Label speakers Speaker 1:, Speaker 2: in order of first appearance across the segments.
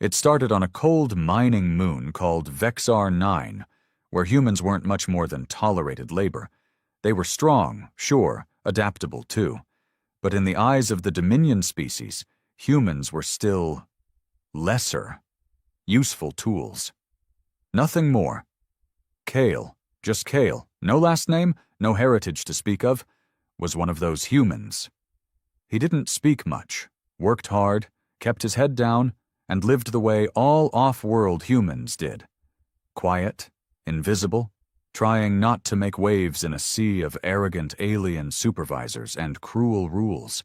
Speaker 1: It started on a cold mining moon called Vexar 9, where humans weren't much more than tolerated labor. They were strong, sure, adaptable too. But in the eyes of the Dominion species, humans were still lesser, useful tools. Nothing more. Kale, just Kale, no last name, no heritage to speak of, was one of those humans. He didn't speak much, worked hard, kept his head down, and lived the way all off-world humans did. Quiet, invisible, trying not to make waves in a sea of arrogant alien supervisors and cruel rules.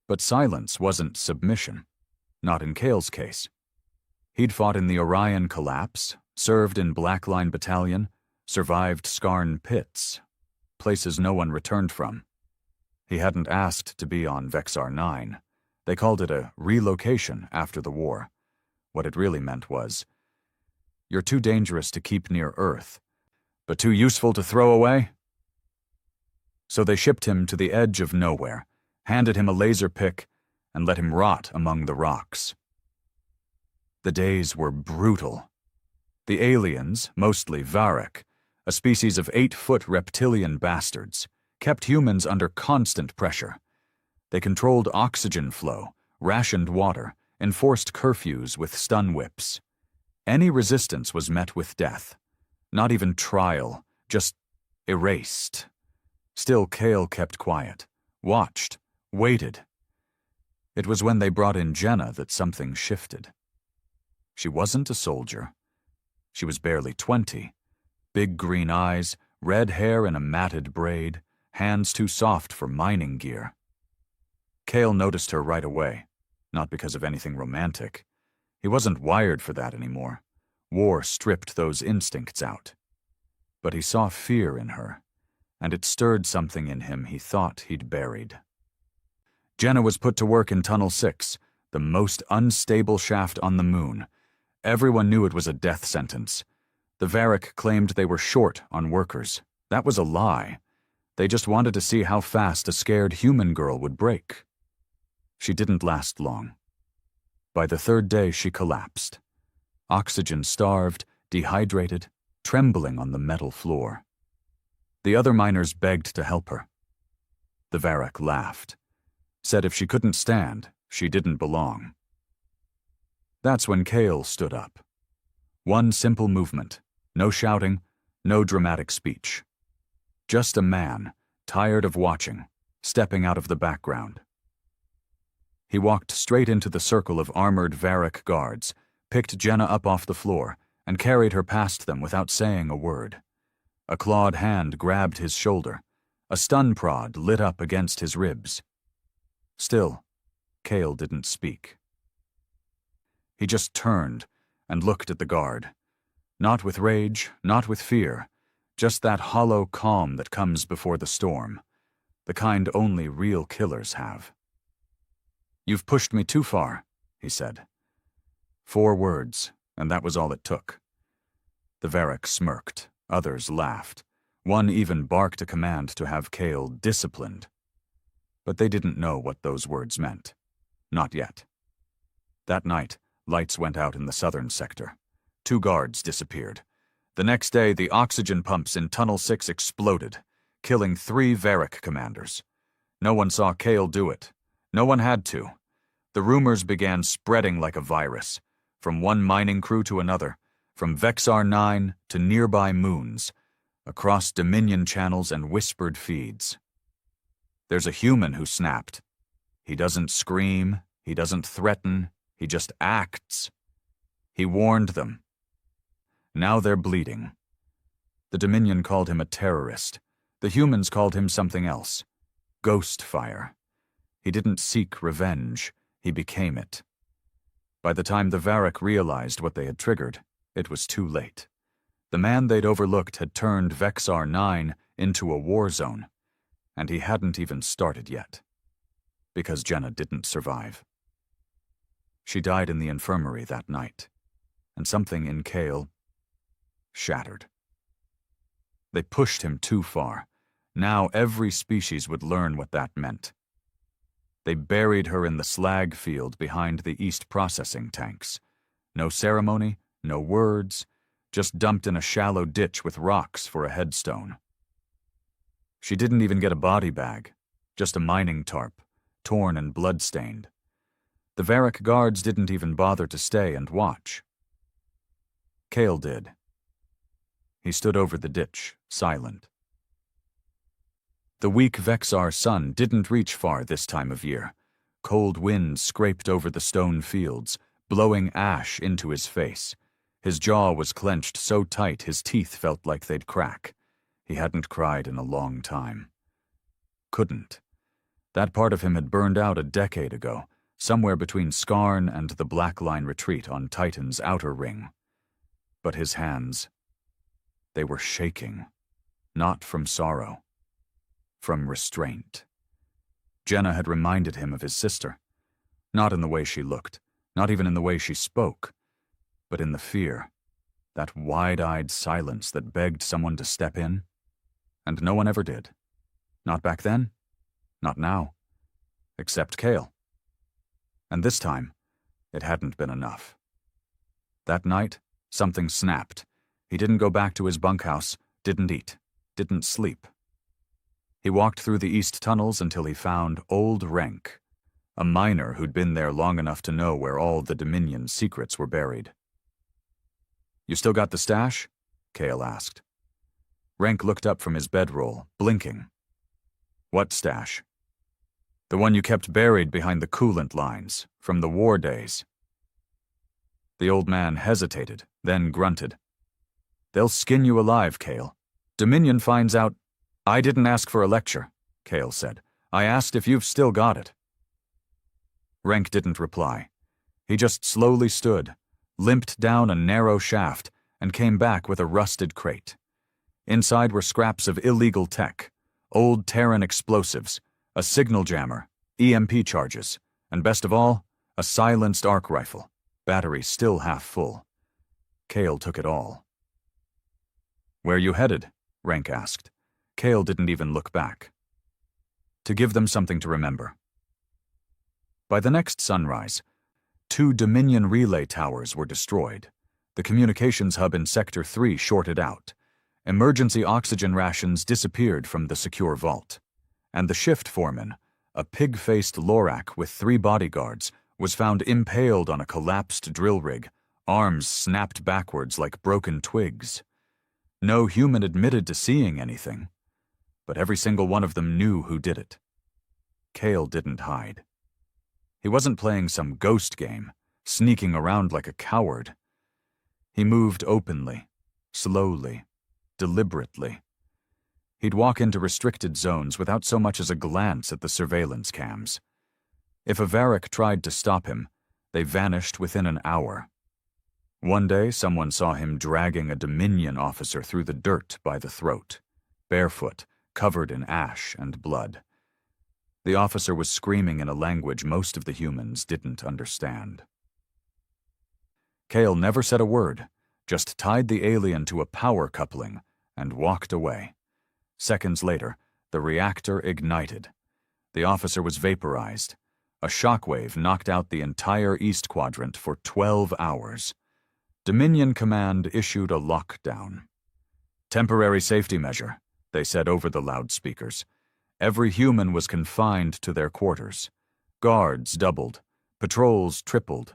Speaker 1: But silence wasn't submission, not in Kale's case. He'd fought in the Orion collapse, served in Black Line Battalion, survived Scarn pits, places no one returned from. He hadn't asked to be on Vexar 9. They called it a relocation after the war. What it really meant was, you're too dangerous to keep near Earth, but too useful to throw away? So they shipped him to the edge of nowhere, handed him a laser pick, and let him rot among the rocks. The days were brutal. The aliens, mostly Varrock, a species of 8-foot reptilian bastards, kept humans under constant pressure. They controlled oxygen flow, rationed water, enforced curfews with stun whips. Any resistance was met with death. Not even trial, just erased. Still, Kale kept quiet, watched, waited. It was when they brought in Jenna that something shifted. She wasn't a soldier. She was barely 20. Big green eyes, red hair in a matted braid, hands too soft for mining gear. Kale noticed her right away, not because of anything romantic. He wasn't wired for that anymore. War stripped those instincts out. But he saw fear in her, and it stirred something in him he thought he'd buried. Jenna was put to work in Tunnel 6, the most unstable shaft on the moon. Everyone knew it was a death sentence. The Varrock claimed they were short on workers. That was a lie. They just wanted to see how fast a scared human girl would break. She didn't last long. By the third day, she collapsed. Oxygen-starved, dehydrated, trembling on the metal floor. The other miners begged to help her. The Varrock laughed, said if she couldn't stand, she didn't belong. That's when Kale stood up. One simple movement, no shouting, no dramatic speech. Just a man, tired of watching, stepping out of the background. He walked straight into the circle of armored Varrock guards, picked Jenna up off the floor, and carried her past them without saying a word. A clawed hand grabbed his shoulder. A stun prod lit up against his ribs. Still, Kale didn't speak. He just turned and looked at the guard. Not with rage, not with fear, just that hollow calm that comes before the storm, the kind only real killers have. "You've pushed me too far," he said. 4 words, and that was all it took. The Varrock smirked, others laughed. One even barked a command to have Kale disciplined. But they didn't know what those words meant. Not yet. That night, lights went out in the southern sector. 2 guards disappeared. The next day, the oxygen pumps in Tunnel 6 exploded, killing 3 Varrock commanders. No one saw Kale do it. No one had to. The rumors began spreading like a virus, from one mining crew to another, from Vexar 9 to nearby moons, across Dominion channels and whispered feeds. There's a human who snapped. He doesn't scream, he doesn't threaten, he just acts. He warned them. Now they're bleeding. The Dominion called him a terrorist. The humans called him something else. Ghost fire. He didn't seek revenge, he became it. By the time the Varrock realized what they had triggered, it was too late. The man they'd overlooked had turned Vexar 9 into a war zone, and he hadn't even started yet. Because Jenna didn't survive. She died in the infirmary that night, and something in Kale shattered. They pushed him too far. Now every species would learn what that meant. They buried her in the slag field behind the East processing tanks, No ceremony, no words, just dumped in a shallow ditch with rocks for a headstone. She didn't even get a body bag, just a mining tarp, torn and blood-stained. The Varric guards didn't even bother to stay and watch. Cale did. He stood over the ditch, silent. The weak Vexar sun didn't reach far this time of year. Cold winds scraped over the stone fields, blowing ash into his face. His jaw was clenched so tight his teeth felt like they'd crack. He hadn't cried in a long time. Couldn't. That part of him had burned out a decade ago, somewhere between Skarn and the Black Line retreat on Titan's outer ring. But his hands, they were shaking, not from sorrow, from restraint. Jenna had reminded him of his sister, not in the way she looked, not even in the way she spoke, but in the fear, that wide-eyed silence that begged someone to step in, and no one ever did. Not back then, not now, except Cale. And this time, it hadn't been enough. That night, something snapped. He didn't go back to his bunkhouse, didn't eat, didn't sleep. He walked through the east tunnels until he found old Renk, a miner who'd been there long enough to know where all the Dominion's secrets were buried. "You still got the stash?" Cale asked. Renk looked up from his bedroll, blinking. "What stash?" "The one you kept buried behind the coolant lines, from the war days." The old man hesitated, then grunted. "They'll skin you alive, Cale. Dominion finds out—" "I didn't ask for a lecture," Cale said. "I asked if you've still got it." Renk didn't reply. He just slowly stood, limped down a narrow shaft, and came back with a rusted crate. Inside were scraps of illegal tech, old Terran explosives, a signal jammer, EMP charges, and best of all, a silenced arc rifle, battery still half full. Cale took it all. "Where you headed?" Renk asked. Cale didn't even look back. "To give them something to remember." By the next sunrise, 2 Dominion relay towers were destroyed. The communications hub in Sector 3 shorted out. Emergency oxygen rations disappeared from the secure vault. And the shift foreman, a pig-faced Lorak with 3 bodyguards, was found impaled on a collapsed drill rig, arms snapped backwards like broken twigs. No human admitted to seeing anything, but every single one of them knew who did it. Cale didn't hide. He wasn't playing some ghost game, sneaking around like a coward. He moved openly, slowly, deliberately. He'd walk into restricted zones without so much as a glance at the surveillance cams. If a Varric tried to stop him, they vanished within an hour. One day, someone saw him dragging a Dominion officer through the dirt by the throat, barefoot, covered in ash and blood. The officer was screaming in a language most of the humans didn't understand. Cale never said a word, just tied the alien to a power coupling and walked away. Seconds later, the reactor ignited. The officer was vaporized. A shockwave knocked out the entire East Quadrant for 12 hours. Dominion Command issued a lockdown. "Temporary safety measure," they said over the loudspeakers. Every human was confined to their quarters. Guards doubled. Patrols tripled.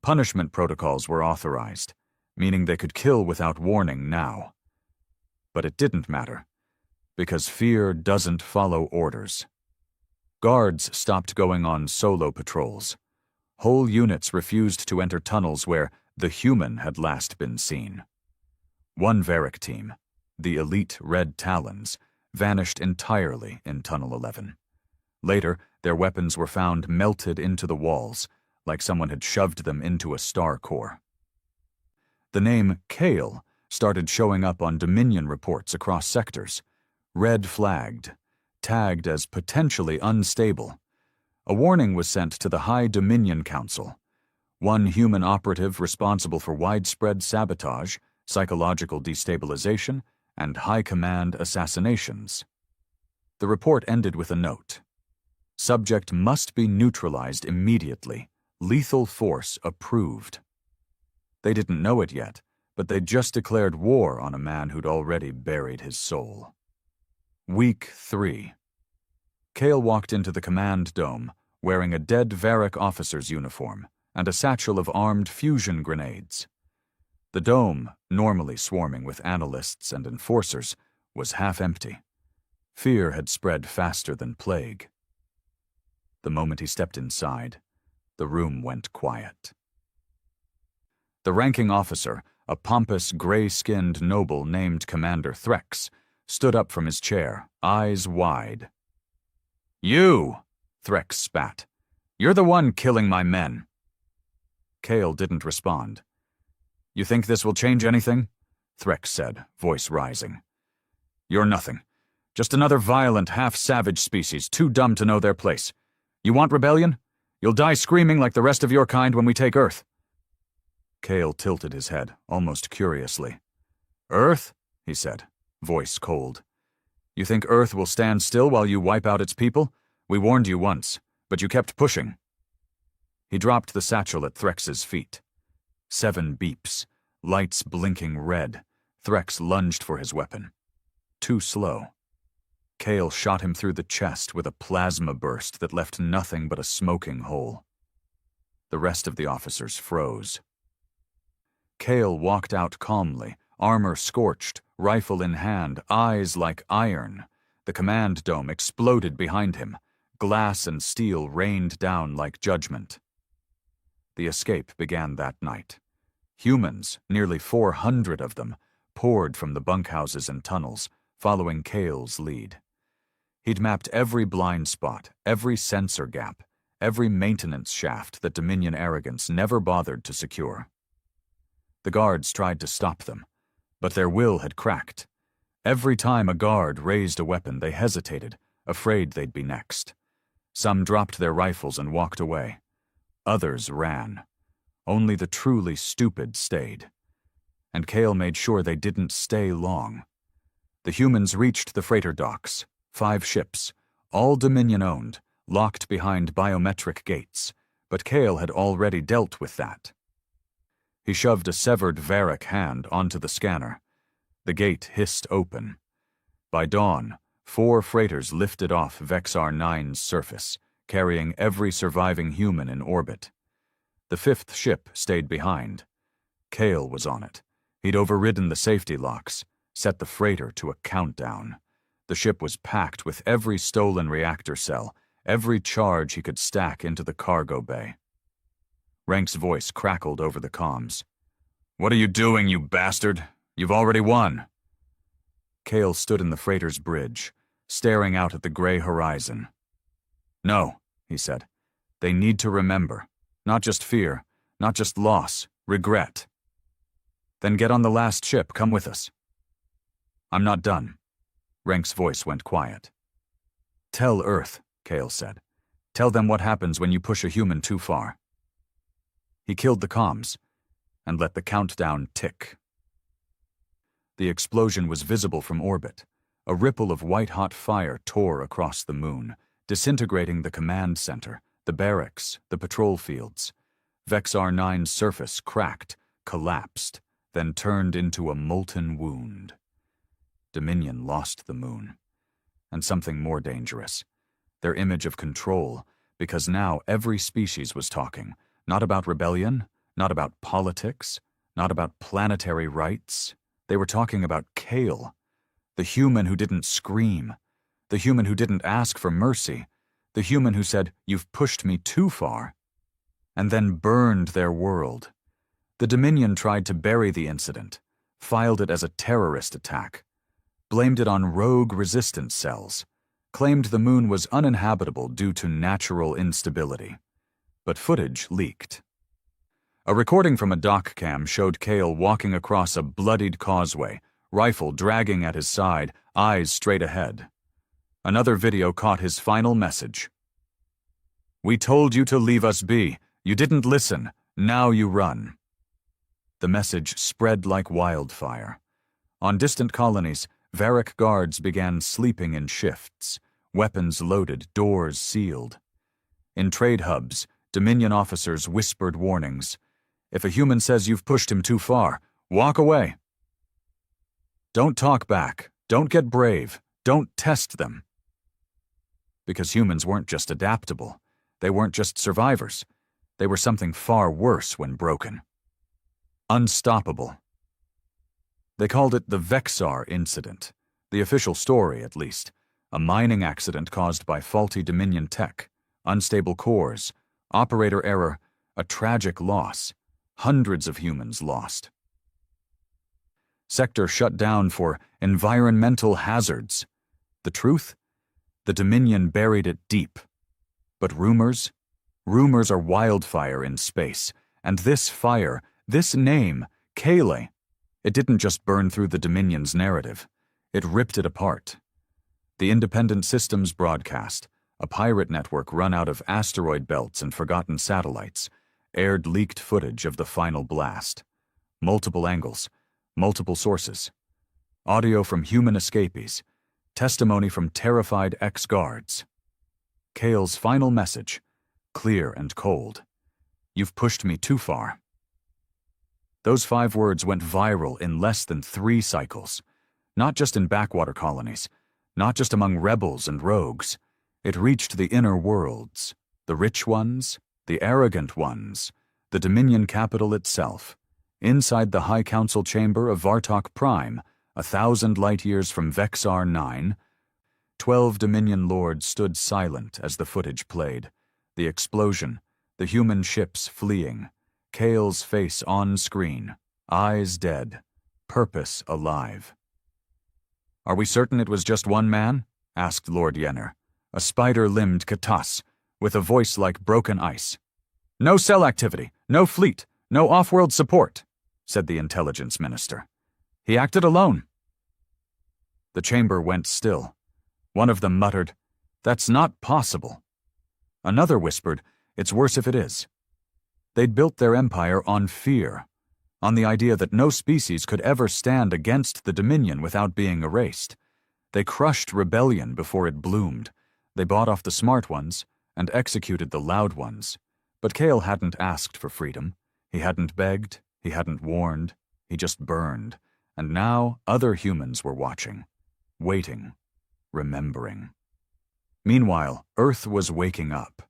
Speaker 1: Punishment protocols were authorized, meaning they could kill without warning now. But it didn't matter, because fear doesn't follow orders. Guards stopped going on solo patrols. Whole units refused to enter tunnels where the human had last been seen. One Varric team, the elite Red Talons, vanished entirely in Tunnel 11. Later, their weapons were found melted into the walls, like someone had shoved them into a star core. The name Cale started showing up on Dominion reports across sectors, red-flagged, tagged as potentially unstable. A warning was sent to the High Dominion Council, one human operative responsible for widespread sabotage, psychological destabilization, and high command assassinations. The report ended with a note. Subject must be neutralized immediately. Lethal force approved. They didn't know it yet, but they'd just declared war on a man who'd already buried his soul. Week 3. Kale walked into the command dome, wearing a dead Varric officer's uniform and a satchel of armed fusion grenades. The dome, normally swarming with analysts and enforcers, was half empty. Fear had spread faster than plague. The moment he stepped inside, the room went quiet. The ranking officer, a pompous, gray-skinned noble named Commander Threx, stood up from his chair, eyes wide. "You!" Threx spat. "You're the one killing my men." Kale didn't respond. "You think this will change anything?" Threx said, voice rising. "You're nothing. Just another violent, half-savage species, too dumb to know their place. You want rebellion? You'll die screaming like the rest of your kind when we take Earth." Kale tilted his head, almost curiously. "Earth?" he said, voice cold. "You think Earth will stand still while you wipe out its people? We warned you once, but you kept pushing." He dropped the satchel at Threx's feet. 7 beeps, lights blinking red. Threx lunged for his weapon. Too slow. Kale shot him through the chest with a plasma burst that left nothing but a smoking hole. The rest of the officers froze. Kale walked out calmly, armor scorched, rifle in hand, eyes like iron. The command dome exploded behind him. Glass and steel rained down like judgment. The escape began that night. Humans, nearly 400 of them, poured from the bunkhouses and tunnels, following Kale's lead. He'd mapped every blind spot, every sensor gap, every maintenance shaft that Dominion arrogance never bothered to secure. The guards tried to stop them, but their will had cracked. Every time a guard raised a weapon, they hesitated, afraid they'd be next. Some dropped their rifles and walked away. Others ran. Only the truly stupid stayed. And Kale made sure they didn't stay long. The humans reached the freighter docks, 5 ships, all Dominion-owned, locked behind biometric gates, but Kale had already dealt with that. He shoved a severed Varric hand onto the scanner. The gate hissed open. By dawn, 4 freighters lifted off Vexar 9's surface, carrying every surviving human in orbit. The 5th ship stayed behind. Kale was on it. He'd overridden the safety locks, set the freighter to a countdown. The ship was packed with every stolen reactor cell, every charge he could stack into the cargo bay. Rank's voice crackled over the comms. "What are you doing, you bastard? You've already won." Kale stood in the freighter's bridge, staring out at the gray horizon. "No," he said. "They need to remember. Not just fear, not just loss, regret." "Then get on the last ship, come with us." "I'm not done." Rank's voice went quiet. "Tell Earth," Kale said. "Tell them what happens when you push a human too far." He killed the comms and let the countdown tick. The explosion was visible from orbit. A ripple of white-hot fire tore across the moon, disintegrating the command center, the barracks, the patrol fields. Vexar 9's surface cracked, collapsed, then turned into a molten wound. Dominion lost the moon. And something more dangerous. Their image of control, because now every species was talking, not about rebellion, not about politics, not about planetary rights. They were talking about Kale, the human who didn't scream, the human who didn't ask for mercy, the human who said, "You've pushed me too far," and then burned their world. The Dominion tried to bury the incident, filed it as a terrorist attack, blamed it on rogue resistance cells, claimed the moon was uninhabitable due to natural instability. But footage leaked. A recording from a dock cam showed Kale walking across a bloodied causeway, rifle dragging at his side, eyes straight ahead. Another video caught his final message. "We told you to leave us be. You didn't listen. Now you run." The message spread like wildfire. On distant colonies, Varric guards began sleeping in shifts, weapons loaded, doors sealed. In trade hubs, Dominion officers whispered warnings. If a human says you've pushed him too far, walk away. Don't talk back. Don't get brave. Don't test them. Because humans weren't just adaptable. They weren't just survivors. They were something far worse when broken. Unstoppable. They called it the Vexar incident, the official story at least, a mining accident caused by faulty Dominion tech, unstable cores, operator error, a tragic loss, hundreds of humans lost. Sector shut down for environmental hazards. The truth? The Dominion buried it deep. But rumors? Rumors are wildfire in space, and this fire, this name, Kale, it didn't just burn through the Dominion's narrative. It ripped it apart. The Independent Systems broadcast, a pirate network run out of asteroid belts and forgotten satellites, aired leaked footage of the final blast. Multiple angles, multiple sources. Audio from human escapees, testimony from terrified ex-guards. Kale's final message, clear and cold. You've pushed me too far. Those 5 words went viral in less than 3 cycles. Not just in backwater colonies, not just among rebels and rogues. It reached the inner worlds, the rich ones, the arrogant ones, the Dominion capital itself. Inside the High Council chamber of Vartok Prime, 1,000 light-years from Vexar 9, 12 Dominion lords stood silent as the footage played. The explosion, the human ships fleeing, Kale's face on screen, eyes dead, purpose alive. "Are we certain it was just one man?" asked Lord Yenner, a spider-limbed Katas, with a voice like broken ice. "No cell activity, no fleet, no off-world support," said the intelligence minister. "He acted alone." The chamber went still. One of them muttered, "That's not possible." Another whispered, "It's worse if it is." They'd built their empire on fear, on the idea that no species could ever stand against the Dominion without being erased. They crushed rebellion before it bloomed. They bought off the smart ones and executed the loud ones. But Kale hadn't asked for freedom. He hadn't begged. He hadn't warned. He just burned. And now other humans were watching, waiting, remembering. Meanwhile, Earth was waking up.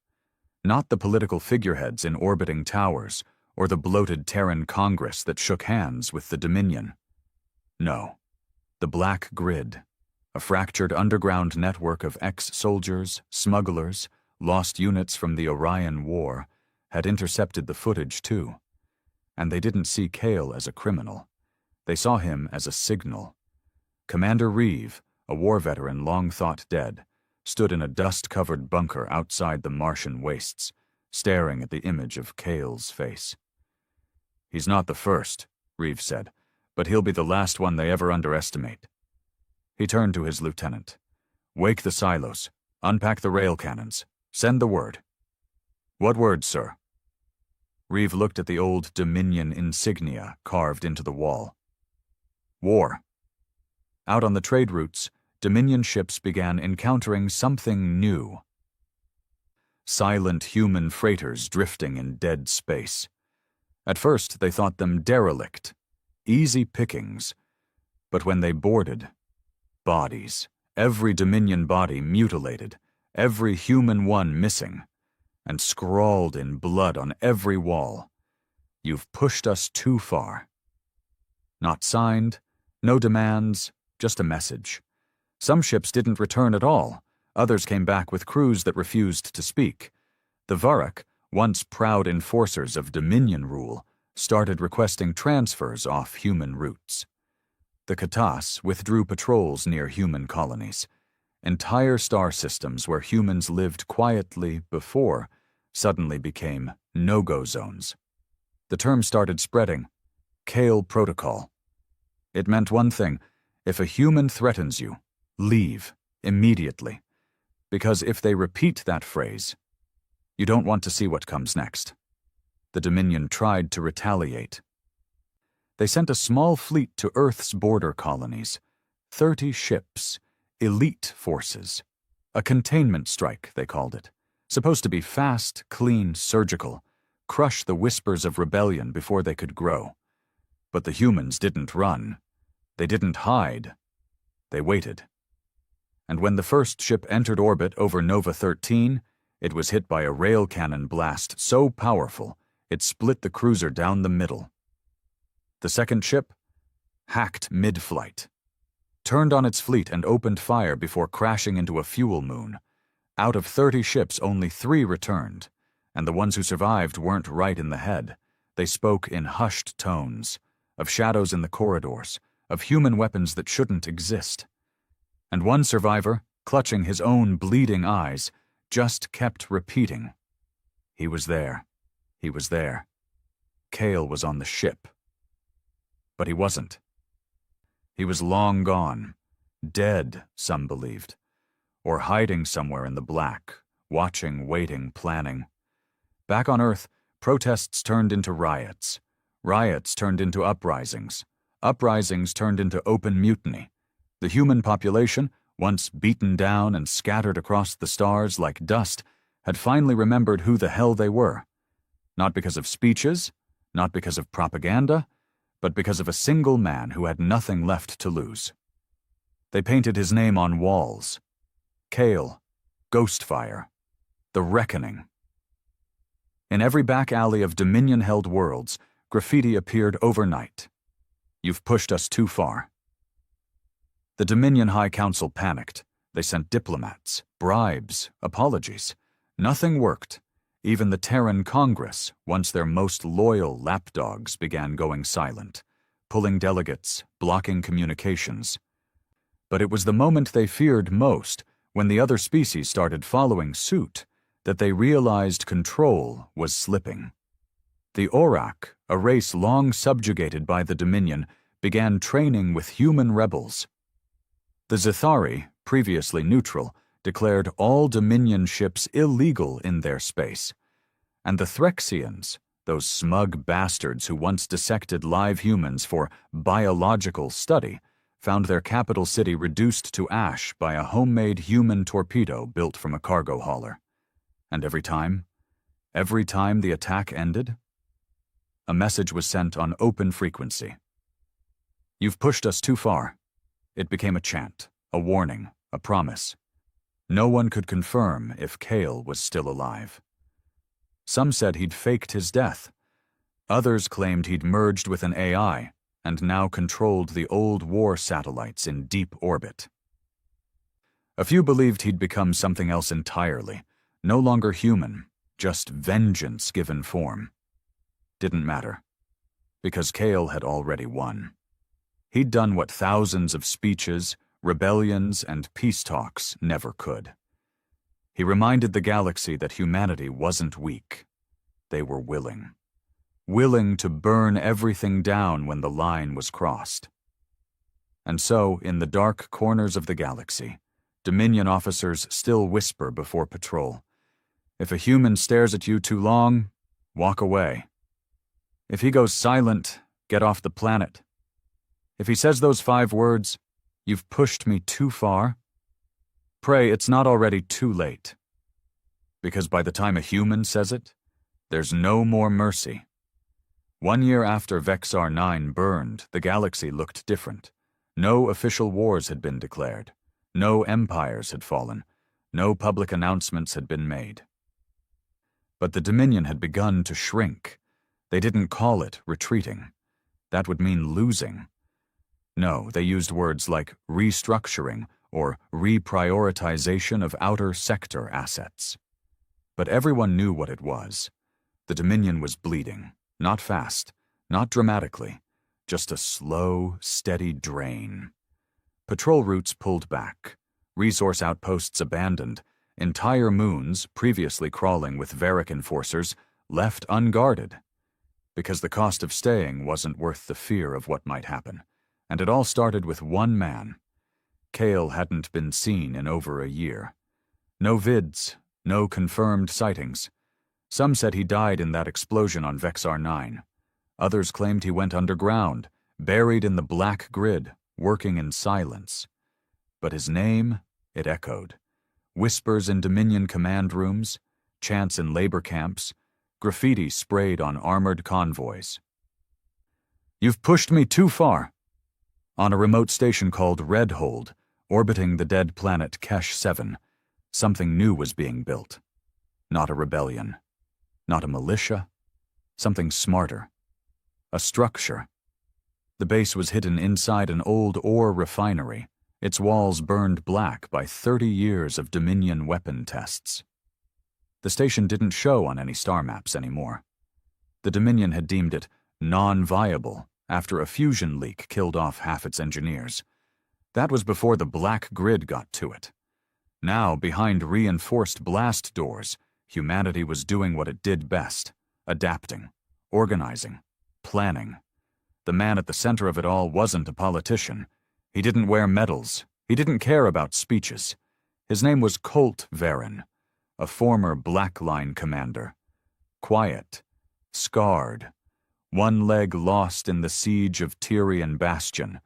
Speaker 1: Not the political figureheads in orbiting towers or the bloated Terran Congress that shook hands with the Dominion. No, the black grid, a fractured underground network of ex-soldiers, smugglers, lost units from the Orion War, had intercepted the footage too. And they didn't see Kale as a criminal. They saw him as a signal. Commander Reeve, a war veteran long thought dead, stood in a dust-covered bunker outside the Martian wastes, staring at the image of Kale's face. "He's not the first," Reeve said, "but he'll be the last one they ever underestimate." He turned to his lieutenant. "Wake the silos. Unpack the rail cannons. Send the word." "What word, sir?" Reeve looked at the old Dominion insignia carved into the wall. "War." Out on the trade routes, Dominion ships began encountering something new. Silent human freighters drifting in dead space. At first, they thought them derelict, easy pickings. But when they boarded, bodies, every Dominion body mutilated, every human one missing, and scrawled in blood on every wall, "You've pushed us too far." Not signed, no demands, just a message. Some ships didn't return at all. Others came back with crews that refused to speak. The Varrock, once proud enforcers of Dominion rule, started requesting transfers off human routes. The Katas withdrew patrols near human colonies. Entire star systems where humans lived quietly before suddenly became no-go zones. The term started spreading, Kale Protocol. It meant one thing: if a human threatens you, leave immediately. Because if they repeat that phrase, you don't want to see what comes next. The Dominion tried to retaliate. They sent a small fleet to Earth's border colonies, 30 ships, elite forces. A containment strike, they called it. Supposed to be fast, clean, surgical, crush the whispers of rebellion before they could grow. But the humans didn't run. They didn't hide. They waited. And when the first ship entered orbit over Nova 13, it was hit by a rail cannon blast so powerful it split the cruiser down the middle. The second ship hacked mid-flight, turned on its fleet and opened fire before crashing into a fuel moon. Out of 30 ships, only 3 returned, and the ones who survived weren't right in the head. They spoke in hushed tones, of shadows in the corridors, of human weapons that shouldn't exist. And one survivor, clutching his own bleeding eyes, just kept repeating, "He was there. He was there. Kale was on the ship." But he wasn't. He was long gone, dead, some believed, or hiding somewhere in the black, watching, waiting, planning. Back on Earth, protests turned into riots. Riots turned into uprisings. Uprisings turned into open mutiny. The human population, once beaten down and scattered across the stars like dust, had finally remembered who the hell they were. Not because of speeches, not because of propaganda, but because of a single man who had nothing left to lose. They painted his name on walls. Kale, Ghostfire, the Reckoning. In every back alley of Dominion-held worlds, graffiti appeared overnight. "You've pushed us too far." The Dominion High Council panicked. They sent diplomats, bribes, apologies. Nothing worked. Even the Terran Congress, once their most loyal lapdogs, began going silent, pulling delegates, blocking communications. But it was the moment they feared most, when the other species started following suit, that they realized control was slipping. The Aurak, a race long subjugated by the Dominion, began training with human rebels. The Zithari, previously neutral, declared all Dominion ships illegal in their space. And the Threxians, those smug bastards who once dissected live humans for biological study, found their capital city reduced to ash by a homemade human torpedo built from a cargo hauler. And every time the attack ended, a message was sent on open frequency. "You've pushed us too far." It became a chant, a warning, a promise. No one could confirm if Kale was still alive. Some said he'd faked his death. Others claimed he'd merged with an AI and now controlled the old war satellites in deep orbit. A few believed he'd become something else entirely, no longer human, just vengeance given form. Didn't matter, because Kale had already won. He'd done what thousands of speeches, rebellions, and peace talks never could. He reminded the galaxy that humanity wasn't weak. They were willing. Willing to burn everything down when the line was crossed. And so, in the dark corners of the galaxy, Dominion officers still whisper before patrol. If a human stares at you too long, walk away. If he goes silent, get off the planet. If he says those 5 words, "You've pushed me too far," pray it's not already too late. Because by the time a human says it, there's no more mercy. 1 year after Vexar 9 burned, the galaxy looked different. No official wars had been declared. No empires had fallen. No public announcements had been made. But the Dominion had begun to shrink. They didn't call it retreating. That would mean losing. No, they used words like restructuring or reprioritization of outer sector assets. But everyone knew what it was. The Dominion was bleeding, not fast, not dramatically, just a slow, steady drain. Patrol routes pulled back, resource outposts abandoned, entire moons, previously crawling with Varric enforcers, left unguarded. Because the cost of staying wasn't worth the fear of what might happen. And it all started with one man. Kale hadn't been seen in over a year. No vids, no confirmed sightings. Some said he died in that explosion on Vexar 9. Others claimed he went underground, buried in the black grid, working in silence. But his name, it echoed. Whispers in Dominion command rooms, chants in labor camps, graffiti sprayed on armored convoys. "You've pushed me too far." On a remote station called Redhold, orbiting the dead planet Kesh 7, something new was being built. Not a rebellion. Not a militia. Something smarter. A structure. The base was hidden inside an old ore refinery, its walls burned black by 30 years of Dominion weapon tests. The station didn't show on any star maps anymore. The Dominion had deemed it non-viable after a fusion leak killed off half its engineers. That was before the black grid got to it. Now, behind reinforced blast doors, humanity was doing what it did best: adapting, organizing, planning. The man at the center of it all wasn't a politician. He didn't wear medals. He didn't care about speeches. His name was Colt Varen, a former Black Line commander. Quiet, scarred, one leg lost in the siege of Tyrian Bastion,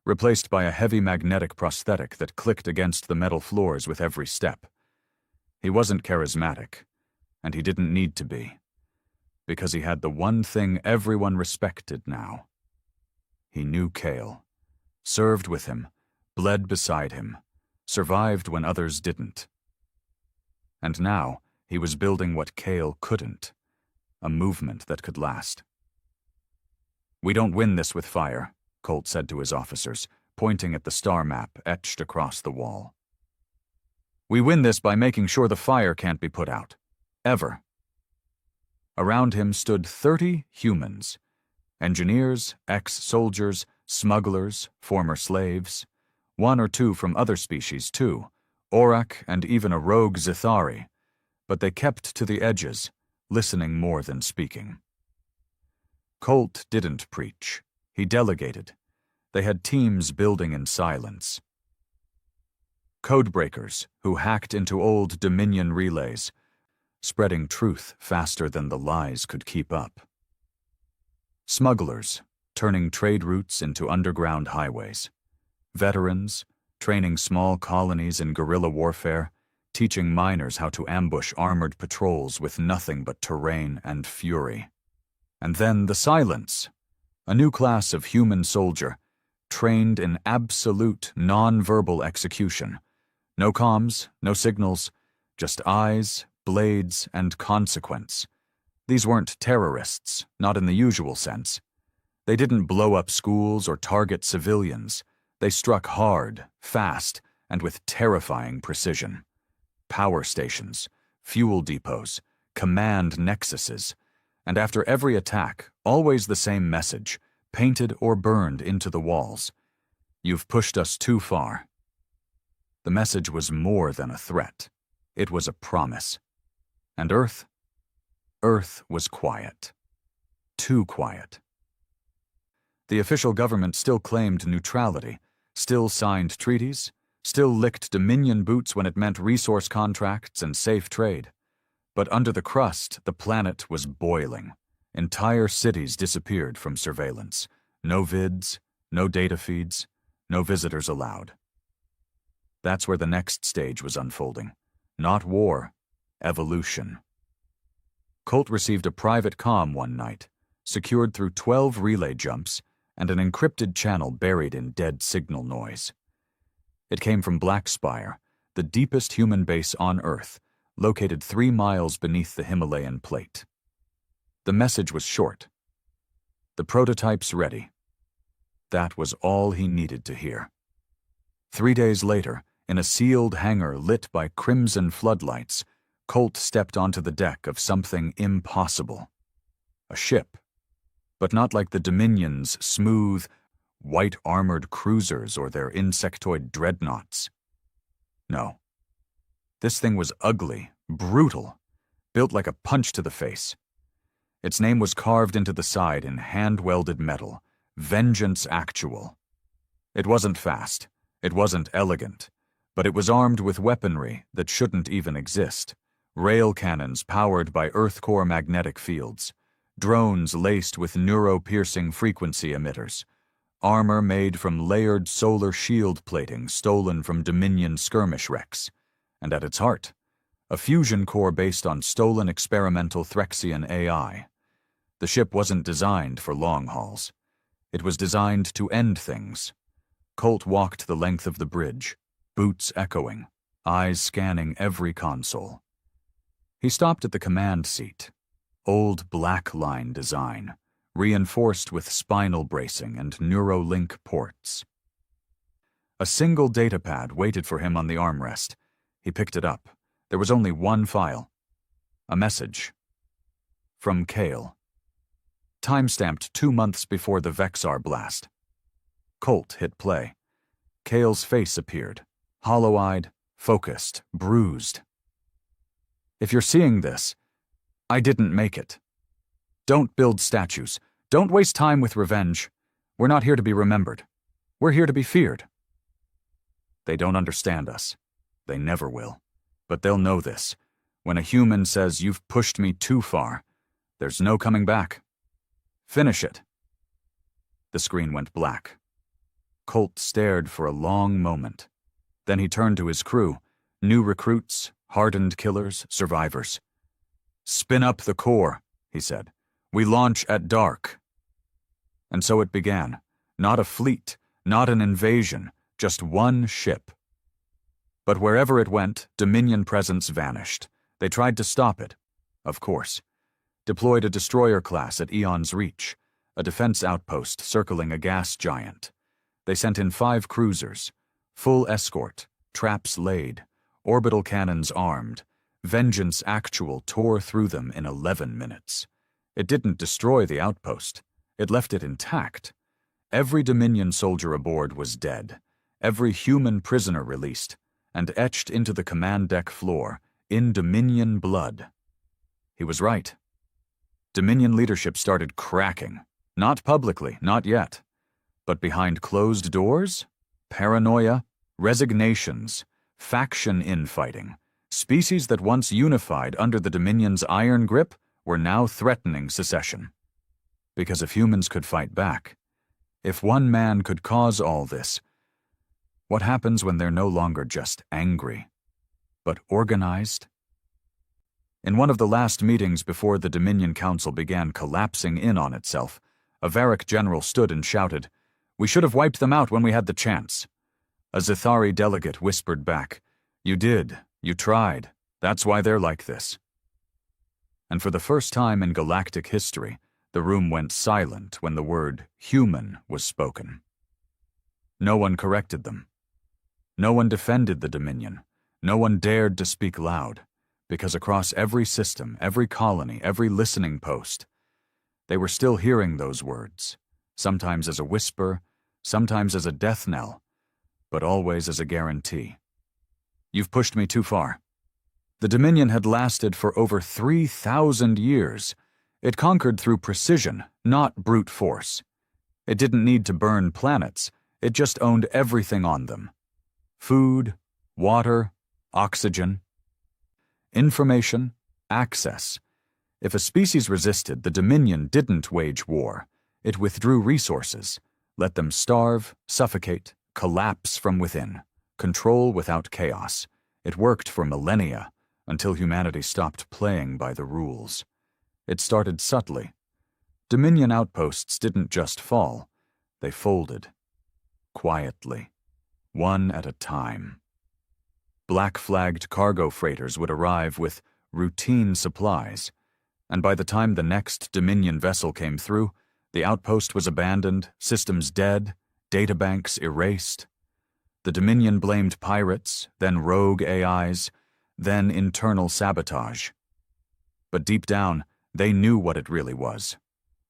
Speaker 1: replaced by a heavy magnetic prosthetic that clicked against the metal floors with every step. He wasn't charismatic, and he didn't need to be, because he had the one thing everyone respected now. He knew Kale, served with him, bled beside him, survived when others didn't. And now he was building what Kale couldn't, a movement that could last. "We don't win this with fire," Colt said to his officers, pointing at the star map etched across the wall. "We win this by making sure the fire can't be put out. Ever." Around him stood 30 humans. Engineers, ex-soldiers, smugglers, former slaves. One or two from other species, too. Aurak and even a rogue Zithari. But they kept to the edges, listening more than speaking. Colt didn't preach. He delegated. They had teams building in silence. Codebreakers who hacked into old Dominion relays, spreading truth faster than the lies could keep up. Smugglers, turning trade routes into underground highways. Veterans, training small colonies in guerrilla warfare, teaching miners how to ambush armored patrols with nothing but terrain and fury. And then the silence, a new class of human soldier, trained in absolute non-verbal execution. No comms, no signals, just eyes, blades, and consequence. These weren't terrorists, not in the usual sense. They didn't blow up schools or target civilians. They struck hard, fast, and with terrifying precision. Power stations, fuel depots, command nexuses, and after every attack, always the same message, painted or burned into the walls. "You've pushed us too far." The message was more than a threat. It was a promise. And Earth? Earth was quiet. Too quiet. The official government still claimed neutrality, still signed treaties, still licked Dominion boots when it meant resource contracts and safe trade. But under the crust, the planet was boiling. Entire cities disappeared from surveillance. No vids, no data feeds, no visitors allowed. That's where the next stage was unfolding. Not war, evolution. Colt received a private comm one night, secured through 12 relay jumps and an encrypted channel buried in dead signal noise. It came from Black Spire, the deepest human base on Earth, located 3 miles beneath the Himalayan plate. The message was short. The prototype's ready. That was all he needed to hear. 3 days later, in a sealed hangar lit by crimson floodlights, Colt stepped onto the deck of something impossible. A ship. But not like the Dominion's smooth, white-armored cruisers or their insectoid dreadnoughts. No. This thing was ugly, brutal, built like a punch to the face. Its name was carved into the side in hand-welded metal, Vengeance Actual. It wasn't fast, it wasn't elegant, but it was armed with weaponry that shouldn't even exist. Rail cannons powered by Earth-core magnetic fields, drones laced with neuro-piercing frequency emitters, armor made from layered solar shield plating stolen from Dominion skirmish wrecks, and at its heart, a fusion core based on stolen experimental Threxian AI. The ship wasn't designed for long hauls. It was designed to end things. Colt walked the length of the bridge, boots echoing, eyes scanning every console. He stopped at the command seat. Old black line design, reinforced with spinal bracing and Neurolink ports. A single datapad waited for him on the armrest. He picked it up. There was only one file. A message. From Kale. Time-stamped 2 months before the Vexar blast. Colt hit play. Kale's face appeared. Hollow-eyed, focused, bruised. If you're seeing this, I didn't make it. Don't build statues. Don't waste time with revenge. We're not here to be remembered. We're here to be feared. They don't understand us. They never will. But they'll know this. When a human says, "You've pushed me too far," there's no coming back. Finish it. The screen went black. Colt stared for a long moment. Then he turned to his crew, new recruits, hardened killers, survivors. "Spin up the core," he said. "We launch at dark." And so it began. Not a fleet, not an invasion, just one ship. But wherever it went, Dominion presence vanished. They tried to stop it, of course. Deployed a destroyer class at Eon's reach, a defense outpost circling a gas giant. They sent in 5 cruisers, full escort, traps laid, orbital cannons armed. Vengeance Actual tore through them in 11 minutes. It didn't destroy the outpost. It left it intact. Every Dominion soldier aboard was dead, every human prisoner released, and etched into the command deck floor in Dominion blood. He was right. Dominion leadership started cracking. Not publicly, not yet. But behind closed doors? Paranoia, resignations, faction infighting. Species that once unified under the Dominion's iron grip were now threatening secession. Because if humans could fight back, if one man could cause all this, what happens when they're no longer just angry, but organized? In one of the last meetings before the Dominion Council began collapsing in on itself, a Varric general stood and shouted, "We should have wiped them out when we had the chance." A Zithari delegate whispered back, "You did. You tried. That's why they're like this." And for the first time in galactic history, the room went silent when the word human was spoken. No one corrected them. No one defended the Dominion. No one dared to speak loud, because across every system, every colony, every listening post, they were still hearing those words, sometimes as a whisper, sometimes as a death knell, but always as a guarantee. "You've pushed me too far." The Dominion had lasted for over 3,000 years. It conquered through precision, not brute force. It didn't need to burn planets. It just owned everything on them. Food, water, oxygen, information, access. If a species resisted, the Dominion didn't wage war. It withdrew resources, let them starve, suffocate, collapse from within. Control without chaos. It worked for millennia, until humanity stopped playing by the rules. It started subtly. Dominion outposts didn't just fall. They folded. Quietly. One at a time. Black-flagged cargo freighters would arrive with routine supplies, and by the time the next Dominion vessel came through, the outpost was abandoned, systems dead, databanks erased. The Dominion blamed pirates, then rogue AIs, then internal sabotage. But deep down, they knew what it really was.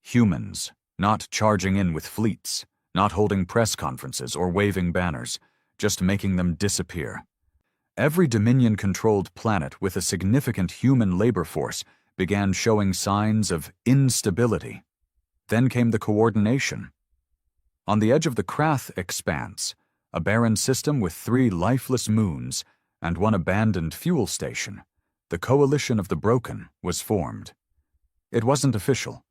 Speaker 1: Humans, not charging in with fleets, not holding press conferences or waving banners, just making them disappear. Every Dominion-controlled planet with a significant human labor force began showing signs of instability. Then came the coordination. On the edge of the Krath expanse, a barren system with 3 lifeless moons and 1 abandoned fuel station, the Coalition of the Broken was formed. It wasn't official.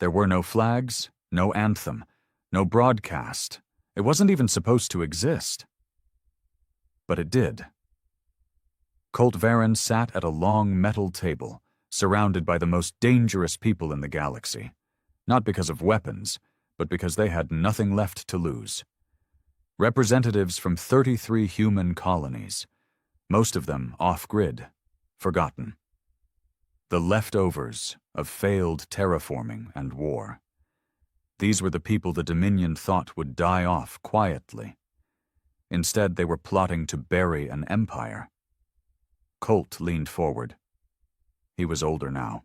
Speaker 1: There were no flags, no anthem, no broadcast. It wasn't even supposed to exist. But it did. Colt Varen sat at a long metal table, surrounded by the most dangerous people in the galaxy, not because of weapons, but because they had nothing left to lose. Representatives from 33 human colonies, most of them off-grid, forgotten. The leftovers of failed terraforming and war. These were the people the Dominion thought would die off quietly. Instead, they were plotting to bury an empire. Colt leaned forward. He was older now.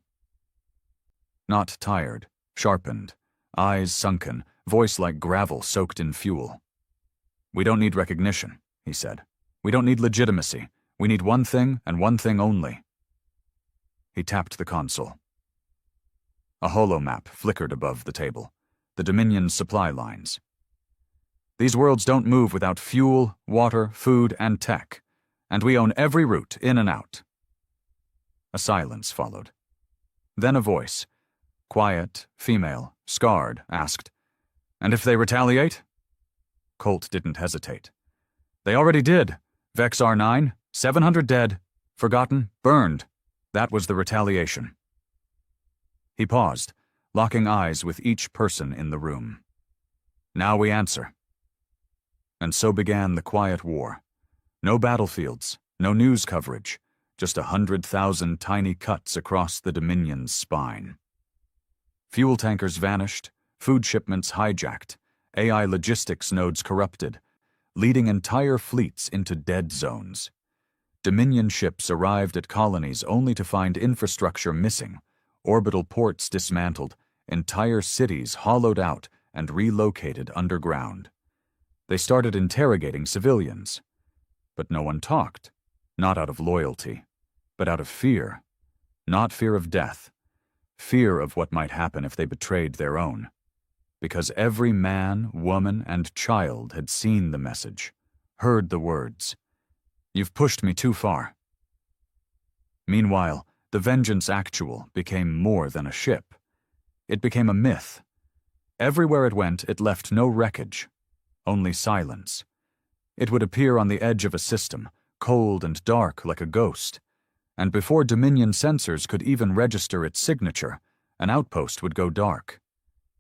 Speaker 1: Not tired, sharpened, eyes sunken, voice like gravel soaked in fuel. "We don't need recognition," he said. "We don't need legitimacy. We need one thing and one thing only." He tapped the console. A holomap flickered above the table, the Dominion's supply lines. "These worlds don't move without fuel, water, food, and tech, and we own every route in and out." A silence followed. Then a voice, quiet, female, scarred, asked, "And if they retaliate?" Colt didn't hesitate. "They already did. Vexar 9, 700 dead, forgotten, burned. That was the retaliation." He paused, locking eyes with each person in the room. "Now we answer." And so began the quiet war. No battlefields, no news coverage, just 100,000 tiny cuts across the Dominion's spine. Fuel tankers vanished, food shipments hijacked, AI logistics nodes corrupted, leading entire fleets into dead zones. Dominion ships arrived at colonies only to find infrastructure missing, orbital ports dismantled, entire cities hollowed out and relocated underground. They started interrogating civilians. But no one talked, not out of loyalty, but out of fear. Not fear of death, fear of what might happen if they betrayed their own. Because every man, woman, and child had seen the message, heard the words, "You've pushed me too far." Meanwhile, the Vengeance Actual became more than a ship. It became a myth. Everywhere it went, it left no wreckage, only silence. It would appear on the edge of a system, cold and dark like a ghost, and before Dominion sensors could even register its signature, an outpost would go dark.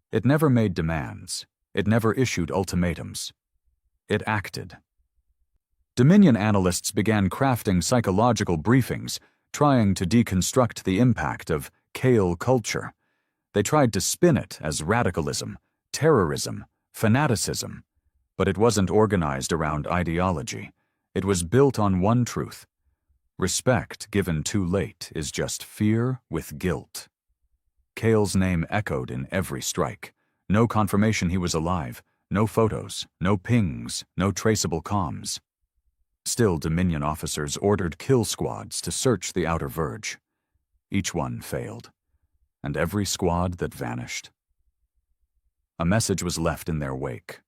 Speaker 1: It never made demands. It never issued ultimatums. It acted. Dominion analysts began crafting psychological briefings, trying to deconstruct the impact of Kale culture. They tried to spin it as radicalism, terrorism, fanaticism, but it wasn't organized around ideology. It was built on one truth. Respect given too late is just fear with guilt. Kale's name echoed in every strike. No confirmation he was alive, no photos, no pings, no traceable comms. Still, Dominion officers ordered kill squads to search the outer verge. Each one failed, and every squad that vanished. A message was left in their wake.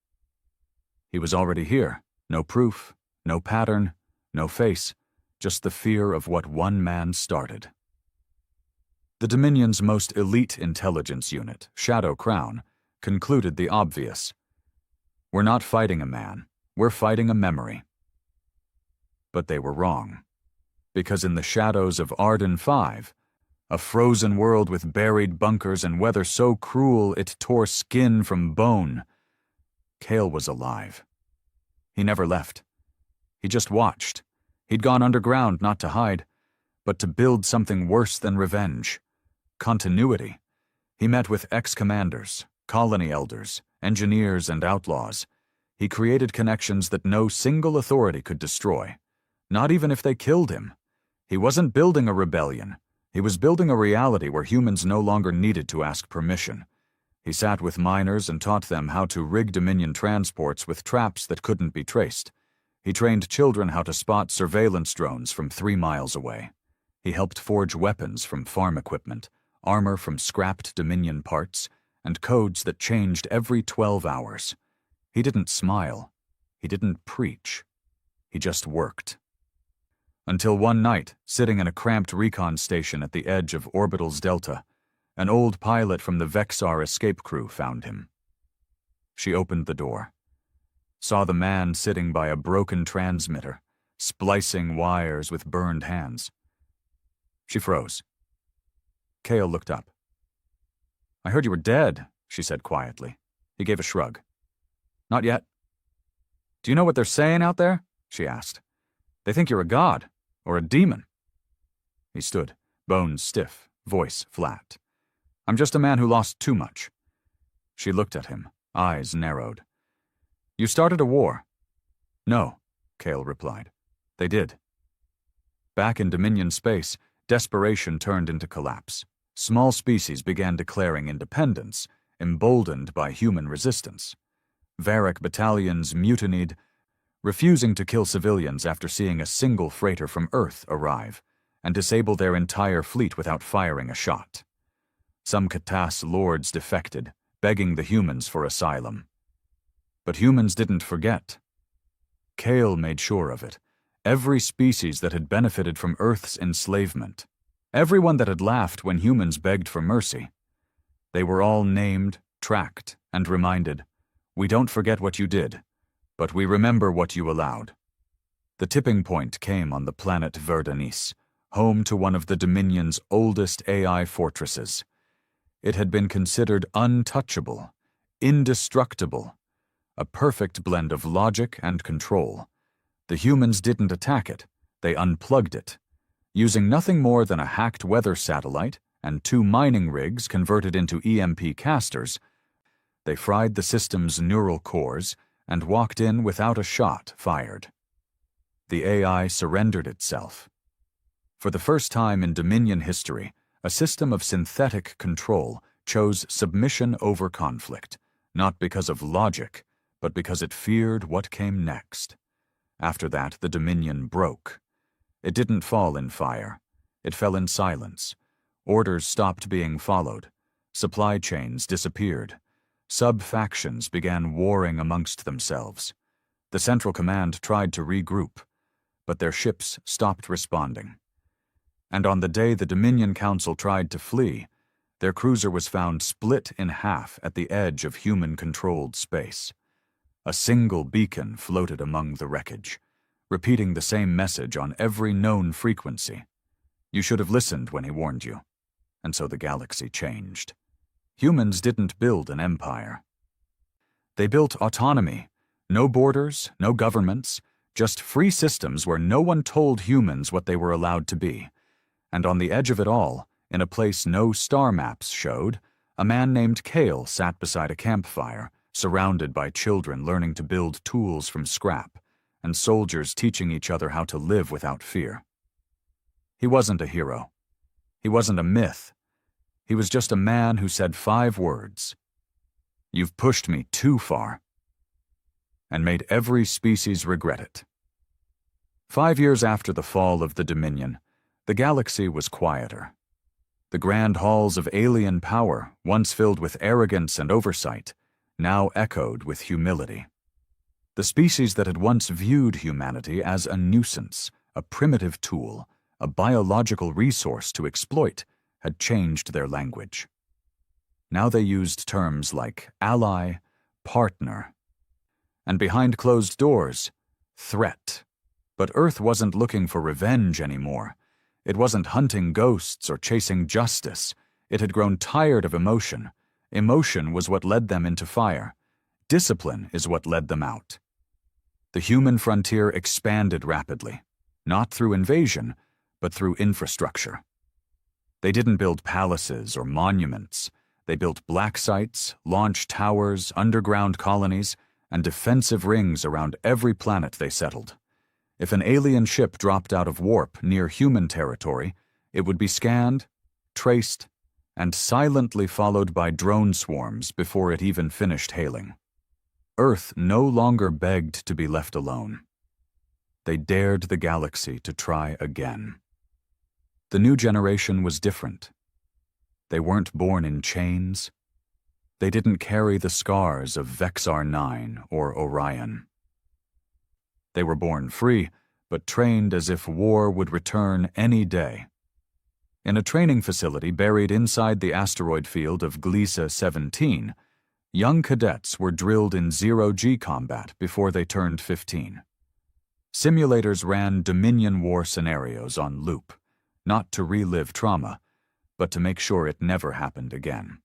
Speaker 1: He was already here. No proof, no pattern, no face, just the fear of what one man started. The Dominion's most elite intelligence unit, Shadow Crown, concluded the obvious. We're not fighting a man, we're fighting a memory. But they were wrong. Because in the shadows of Arden 5, a frozen world with buried bunkers and weather so cruel it tore skin from bone, Kale was alive. He never left. He just watched. He'd gone underground not to hide, but to build something worse than revenge. Continuity. He met with ex-commanders, colony elders, engineers, and outlaws. He created connections that no single authority could destroy, not even if they killed him. He wasn't building a rebellion. He was building a reality where humans no longer needed to ask permission. He sat with miners and taught them how to rig Dominion transports with traps that couldn't be traced. He trained children how to spot surveillance drones from 3 miles away. He helped forge weapons from farm equipment, armor from scrapped Dominion parts, and codes that changed every 12 hours. He didn't smile. He didn't preach. He just worked. Until one night, sitting in a cramped recon station at the edge of Orbital's Delta, an old pilot from the Vexar escape crew found him. She opened the door, saw the man sitting by a broken transmitter, splicing wires with burned hands. She froze. Kale looked up. "I heard you were dead," she said quietly. He gave a shrug. "Not yet." "Do you know what they're saying out there?" she asked. "They think you're a god, or a demon." He stood, bones stiff, voice flat. "I'm just a man who lost too much." She looked at him, eyes narrowed. "You started a war." "No," Kale replied. "They did." Back in Dominion space, desperation turned into collapse. Small species began declaring independence, emboldened by human resistance. Varric battalions mutinied, refusing to kill civilians after seeing a single freighter from Earth arrive, and disable their entire fleet without firing a shot. Some Katas lords defected, begging the humans for asylum. But humans didn't forget. Kale made sure of it. Every species that had benefited from Earth's enslavement. Everyone that had laughed when humans begged for mercy. They were all named, tracked, and reminded, "We don't forget what you did, but we remember what you allowed." The tipping point came on the planet Verdanis, home to one of the Dominion's oldest AI fortresses. It had been considered untouchable, indestructible, a perfect blend of logic and control. The humans didn't attack it, they unplugged it. Using nothing more than a hacked weather satellite and 2 mining rigs converted into EMP casters, they fried the system's neural cores and walked in without a shot fired. The AI surrendered itself. For the first time in Dominion history, a system of synthetic control chose submission over conflict, not because of logic, but because it feared what came next. After that, the Dominion broke. It didn't fall in fire. It fell in silence. Orders stopped being followed. Supply chains disappeared. Sub-factions began warring amongst themselves. The Central Command tried to regroup, but their ships stopped responding. And on the day the Dominion Council tried to flee, their cruiser was found split in half at the edge of human-controlled space. A single beacon floated among the wreckage, repeating the same message on every known frequency. You should have listened when he warned you. And so the galaxy changed. Humans didn't build an empire. They built autonomy. No borders, no governments, just free systems where no one told humans what they were allowed to be. And on the edge of it all, in a place no star maps showed, a man named Kale sat beside a campfire, surrounded by children learning to build tools from scrap, and soldiers teaching each other how to live without fear. He wasn't a hero. He wasn't a myth. He was just a man who said 5 words. "You've pushed me too far," and made every species regret it. 5 years after the fall of the Dominion, the galaxy was quieter. The grand halls of alien power, once filled with arrogance and oversight, now echoed with humility. The species that had once viewed humanity as a nuisance, a primitive tool, a biological resource to exploit, had changed their language. Now they used terms like ally, partner, and behind closed doors, threat. But Earth wasn't looking for revenge anymore. It wasn't hunting ghosts or chasing justice. It had grown tired of emotion. Emotion was what led them into fire. Discipline is what led them out. The human frontier expanded rapidly, not through invasion, but through infrastructure. They didn't build palaces or monuments. They built black sites, launch towers, underground colonies, and defensive rings around every planet they settled. If an alien ship dropped out of warp near human territory, it would be scanned, traced, and silently followed by drone swarms before it even finished hailing. Earth no longer begged to be left alone. They dared the galaxy to try again. The new generation was different. They weren't born in chains. They didn't carry the scars of Vexar 9 or Orion. They were born free, but trained as if war would return any day. In a training facility buried inside the asteroid field of Gliese 17, young cadets were drilled in zero-G combat before they turned 15. Simulators ran Dominion War scenarios on loop, not to relive trauma, but to make sure it never happened again.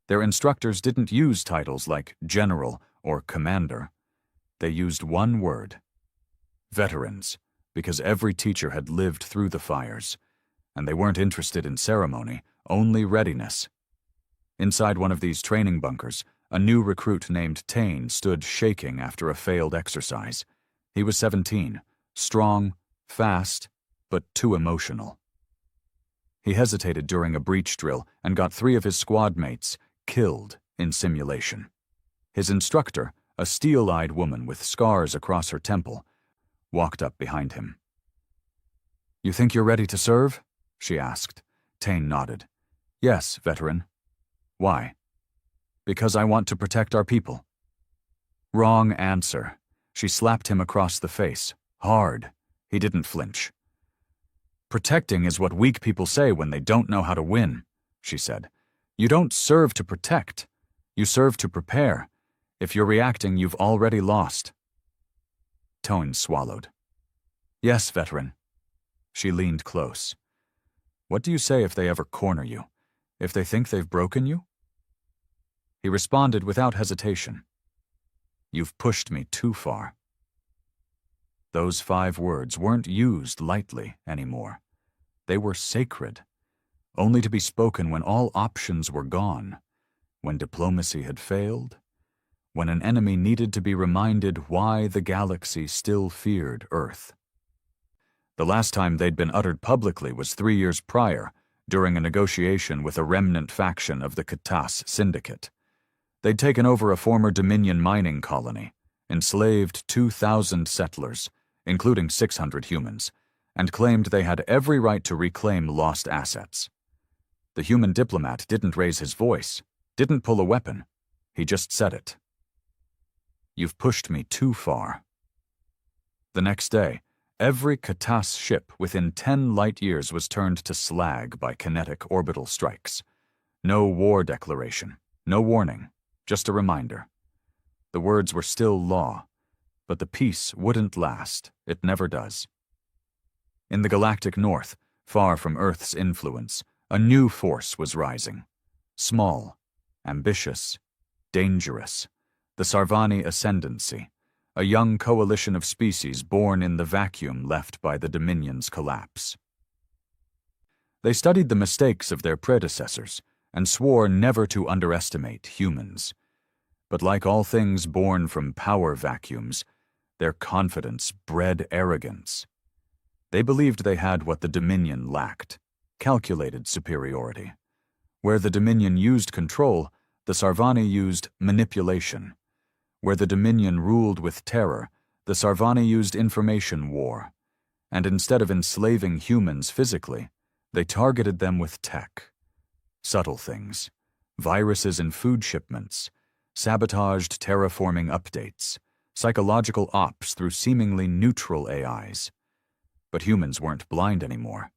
Speaker 1: Their instructors didn't use titles like General or Commander. They used one word: veterans, because every teacher had lived through the fires, and they weren't interested in ceremony, only readiness. Inside one of these training bunkers, a new recruit named Tane stood shaking after a failed exercise. He was 17, strong, fast, but too emotional. He hesitated during a breach drill and got 3 of his squad mates killed in simulation. His instructor, a steel-eyed woman with scars across her temple, walked up behind him. "You think you're ready to serve?" she asked. Tane nodded. "Yes, veteran." "Why?" "Because I want to protect our people." Wrong answer. She slapped him across the face, hard. He didn't flinch. "Protecting is what weak people say when they don't know how to win," she said. "You don't serve to protect. You serve to prepare. If you're reacting, you've already lost." Tone swallowed. "Yes, veteran." She leaned close. "What do you say if they ever corner you? If they think they've broken you?" He responded without hesitation. "You've pushed me too far." Those 5 words weren't used lightly anymore. They were sacred, only to be spoken when all options were gone, when diplomacy had failed, when an enemy needed to be reminded why the galaxy still feared Earth. The last time they'd been uttered publicly was 3 years prior, during a negotiation with a remnant faction of the Katas Syndicate. They'd taken over a former Dominion mining colony, enslaved 2,000 settlers, including 600 humans, and claimed they had every right to reclaim lost assets. The human diplomat didn't raise his voice, didn't pull a weapon. He just said it. "You've pushed me too far." The next day, every Katas ship within 10 light-years was turned to slag by kinetic orbital strikes. No war declaration, no warning, just a reminder. The words were still law, but the peace wouldn't last. It never does. In the galactic north, far from Earth's influence, a new force was rising. Small, ambitious, dangerous. The Sarvani Ascendancy, a young coalition of species born in the vacuum left by the Dominion's collapse. They studied the mistakes of their predecessors and swore never to underestimate humans. But like all things born from power vacuums, their confidence bred arrogance. They believed they had what the Dominion lacked: calculated superiority. Where the Dominion used control, the Sarvani used manipulation. Where the Dominion ruled with terror, the Sarvani used information war. And instead of enslaving humans physically, they targeted them with tech. Subtle things: viruses in food shipments, sabotaged terraforming updates, psychological ops through seemingly neutral AIs. But humans weren't blind anymore,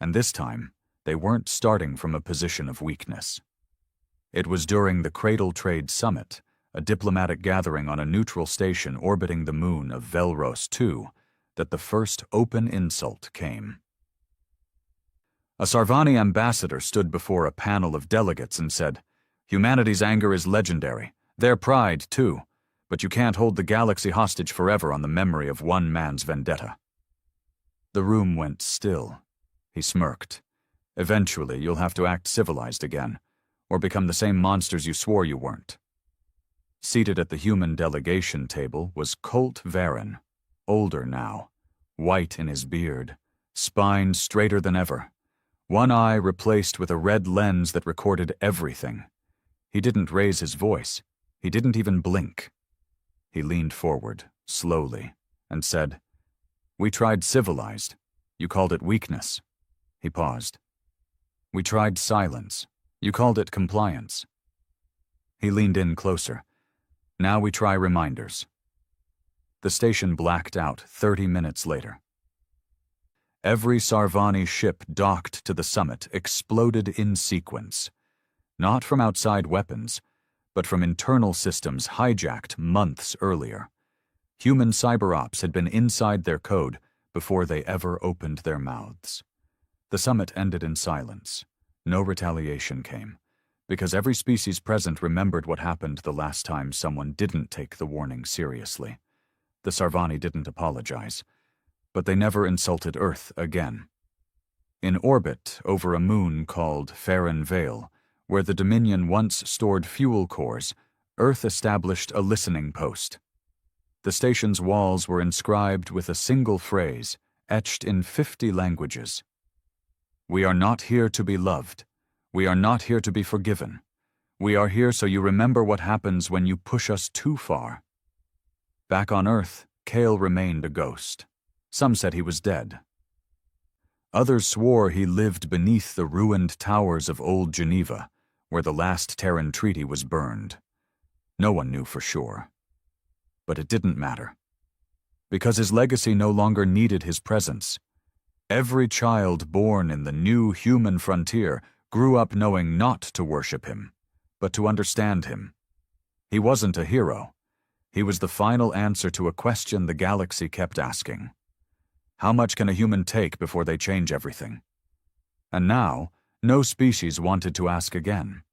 Speaker 1: and this time, they weren't starting from a position of weakness. It was during the Cradle Trade Summit, a diplomatic gathering on a neutral station orbiting the moon of Velros II, that the first open insult came. A Sarvani ambassador stood before a panel of delegates and said, "Humanity's anger is legendary, their pride too, but you can't hold the galaxy hostage forever on the memory of one man's vendetta." The room went still. He smirked. "Eventually, you'll have to act civilized again, or become the same monsters you swore you weren't." Seated at the human delegation table was Colt Varen, older now, white in his beard, spine straighter than ever, one eye replaced with a red lens that recorded everything. He didn't raise his voice. He didn't even blink. He leaned forward, slowly, and said, "We tried civilized. You called it weakness." He paused. "We tried silence. You called it compliance." He leaned in closer. "Now we try reminders." The station blacked out 30 minutes later. Every Sarvani ship docked to the summit exploded in sequence, not from outside weapons, but from internal systems hijacked months earlier. Human cyber-ops had been inside their code before they ever opened their mouths. The summit ended in silence. No retaliation came, because every species present remembered what happened the last time someone didn't take the warning seriously. The Sarvani didn't apologize, but they never insulted Earth again. In orbit over a moon called Farron Vale, where the Dominion once stored fuel cores, Earth established a listening post. The station's walls were inscribed with a single phrase, etched in 50 languages. "We are not here to be loved. We are not here to be forgiven. We are here so you remember what happens when you push us too far." Back on Earth, Kale remained a ghost. Some said he was dead. Others swore he lived beneath the ruined towers of Old Geneva, where the last Terran treaty was burned. No one knew for sure. But it didn't matter, because his legacy no longer needed his presence. Every child born in the new human frontier grew up knowing not to worship him, but to understand him. He wasn't a hero. He was the final answer to a question the galaxy kept asking. How much can a human take before they change everything? And now, no species wanted to ask again.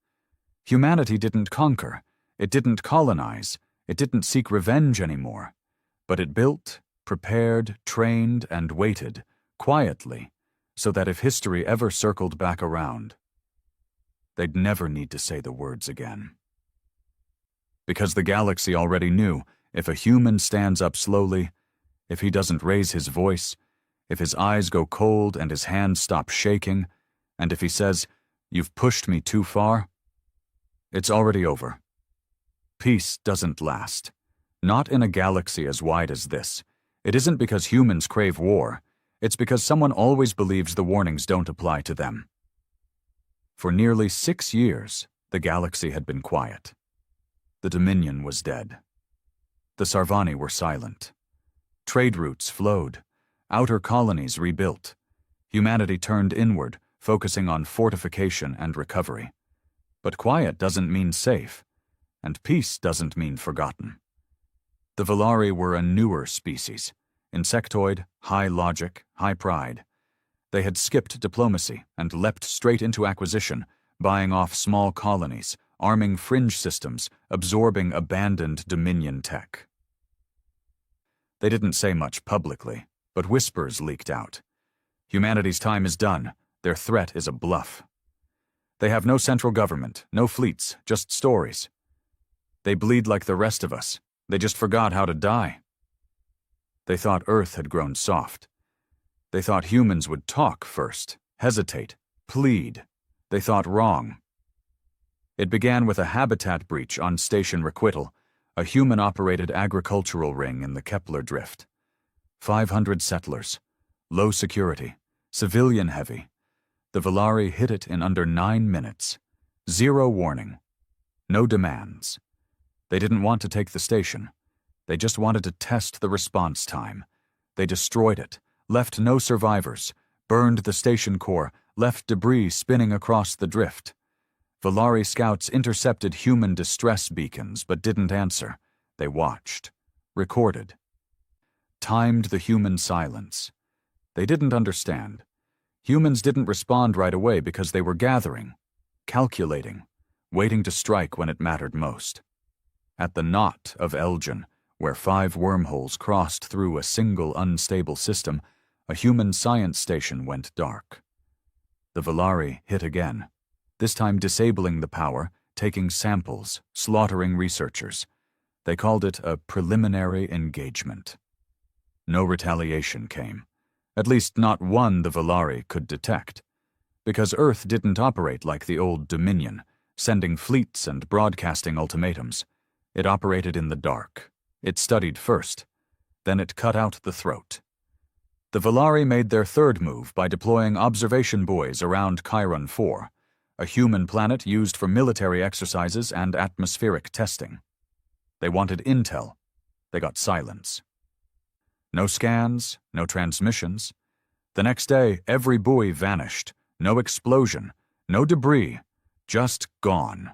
Speaker 1: Humanity didn't conquer, it didn't colonize, it didn't seek revenge anymore, but it built, prepared, trained, and waited, quietly, so that if history ever circled back around, they'd never need to say the words again. Because the galaxy already knew, if a human stands up slowly, if he doesn't raise his voice, if his eyes go cold and his hands stop shaking, and if he says, "You've pushed me too far," it's already over. Peace doesn't last. Not in a galaxy as wide as this. It isn't because humans crave war. It's because someone always believes the warnings don't apply to them. For nearly 6 years, the galaxy had been quiet. The Dominion was dead. The Sarvani were silent. Trade routes flowed. Outer colonies rebuilt. Humanity turned inward, focusing on fortification and recovery. But quiet doesn't mean safe, and peace doesn't mean forgotten. The Vexar were a newer species, insectoid, high logic, high pride. They had skipped diplomacy and leapt straight into acquisition, buying off small colonies, arming fringe systems, absorbing abandoned Dominion tech. They didn't say much publicly, but whispers leaked out. Humanity's time is done. Their threat is a bluff. They have no central government, no fleets, just stories. They bleed like the rest of us. They just forgot how to die. They thought Earth had grown soft. They thought humans would talk first, hesitate, plead. They thought wrong. It began with a habitat breach on Station Requital, a human-operated agricultural ring in the Kepler Drift. 500 settlers, low security, civilian-heavy. The Vexar hit it in under 9 minutes. 0 warning. No demands. They didn't want to take the station. They just wanted to test the response time. They destroyed it, left no survivors, burned the station core, left debris spinning across the drift. Vexar scouts intercepted human distress beacons but didn't answer. They watched, recorded, timed the human silence. They didn't understand. Humans didn't respond right away because they were gathering, calculating, waiting to strike when it mattered most. At the knot of Elgin, where 5 wormholes crossed through a single unstable system, a human science station went dark. The Vexar hit again, this time disabling the power, taking samples, slaughtering researchers. They called it a preliminary engagement. No retaliation came, at least not one the Vexar could detect, because Earth didn't operate like the old Dominion, sending fleets and broadcasting ultimatums. It operated in the dark. It studied first, then it cut out the throat. The Vexar made their third move by deploying observation buoys around Chiron 4, a human planet used for military exercises and atmospheric testing. They wanted intel. They got silence. No scans, no transmissions. The next day, every buoy vanished. No explosion, no debris, just gone.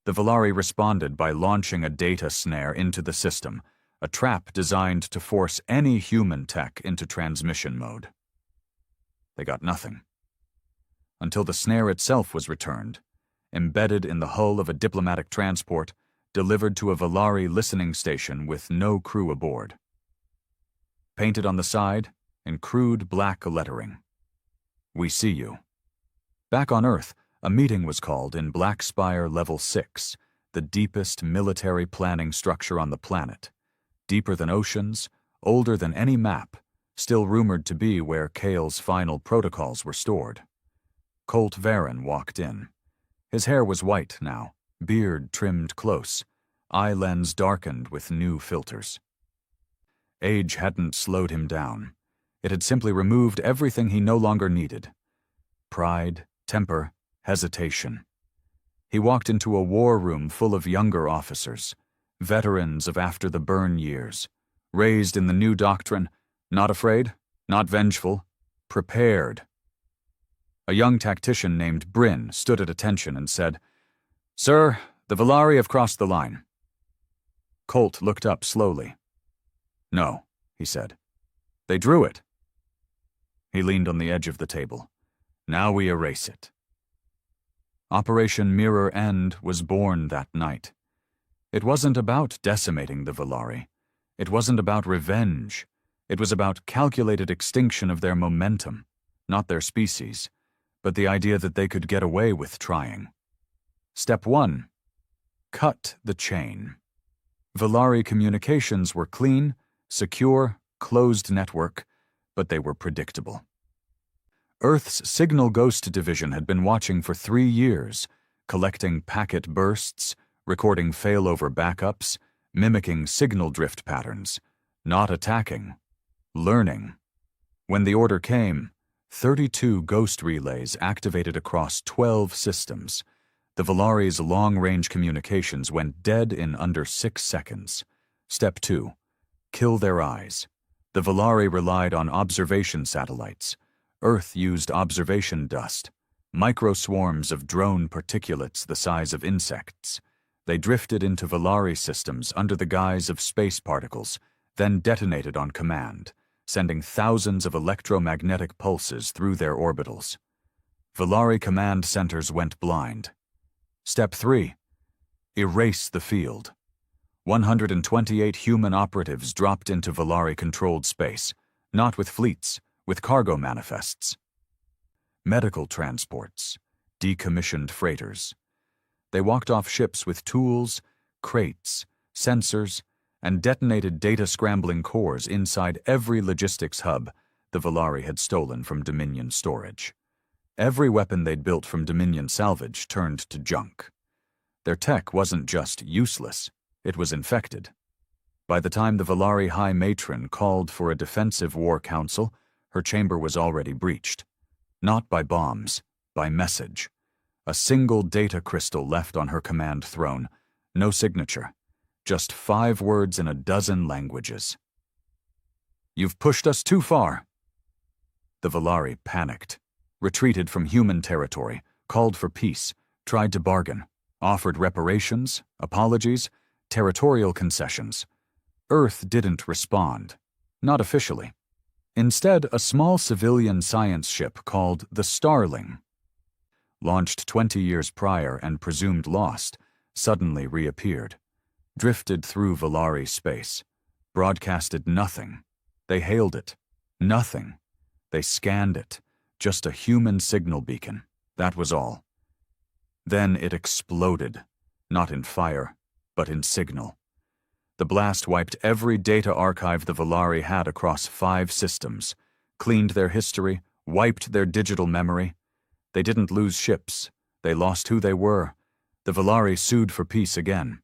Speaker 1: The Vexar responded by launching a data snare into the system, a trap designed to force any human tech into transmission mode. They got nothing. Until the snare itself was returned, embedded in the hull of a diplomatic transport, delivered to a Vexar listening station with no crew aboard. Painted on the side, in crude black lettering. "We see you." Back on Earth, a meeting was called in Black Spire Level 6, the deepest military planning structure on the planet. Deeper than oceans, older than any map, still rumored to be where Kale's final protocols were stored. Colt Varen walked in. His hair was white now, beard trimmed close, eye lens darkened with new filters. Age hadn't slowed him down. It had simply removed everything he no longer needed. Pride, temper, hesitation. He walked into a war room full of younger officers, veterans of after the burn years, raised in the new doctrine, not afraid, not vengeful, prepared. A young tactician named Bryn stood at attention and said, "Sir, the Vexar have crossed the line." Colt looked up slowly. "No," he said. "They drew it." He leaned on the edge of the table. "Now we erase it." Operation Mirror End was born that night. It wasn't about decimating the Vexar. It wasn't about revenge. It was about calculated extinction of their momentum, not their species, but the idea that they could get away with trying. Step 1. Cut the chain. Vexar communications were clean, secure, closed network, but they were predictable. Earth's Signal Ghost Division had been watching for 3 years, collecting packet bursts, recording failover backups, mimicking signal drift patterns, not attacking, learning. When the order came, 32 ghost relays activated across 12 systems. The Vexar's long-range communications went dead in under 6 seconds. Step 2. Kill their eyes. The Vexar relied on observation satellites. Earth used observation dust, microswarms of drone particulates the size of insects. They drifted into Vexar systems under the guise of space particles, then detonated on command, sending thousands of electromagnetic pulses through their orbitals. Vexar command centers went blind. Step 3. Erase the field. 128 human operatives dropped into Vexar-controlled space, not with fleets, with cargo manifests. Medical transports, decommissioned freighters. They walked off ships with tools, crates, sensors, and detonated data-scrambling cores inside every logistics hub the Vexar had stolen from Dominion storage. Every weapon they'd built from Dominion salvage turned to junk. Their tech wasn't just useless, it was infected. By the time the Vexar High Matron called for a defensive war council, her chamber was already breached. Not by bombs, by message. A single data crystal left on her command throne, no signature. Just 5 words in a dozen languages. "You've pushed us too far." The Vexar panicked, retreated from human territory, called for peace, tried to bargain, offered reparations, apologies, territorial concessions. Earth didn't respond, not officially. Instead, a small civilian science ship called the Starling, launched 20 years prior and presumed lost, suddenly reappeared. Drifted through Vexar space, broadcasted nothing. They hailed it. Nothing. They scanned it. Just a human signal beacon. That was all. Then it exploded, not in fire, but in signal. The blast wiped every data archive the Vexar had across 5 systems, cleaned their history, wiped their digital memory. They didn't lose ships. They lost who they were. The Vexar sued for peace again.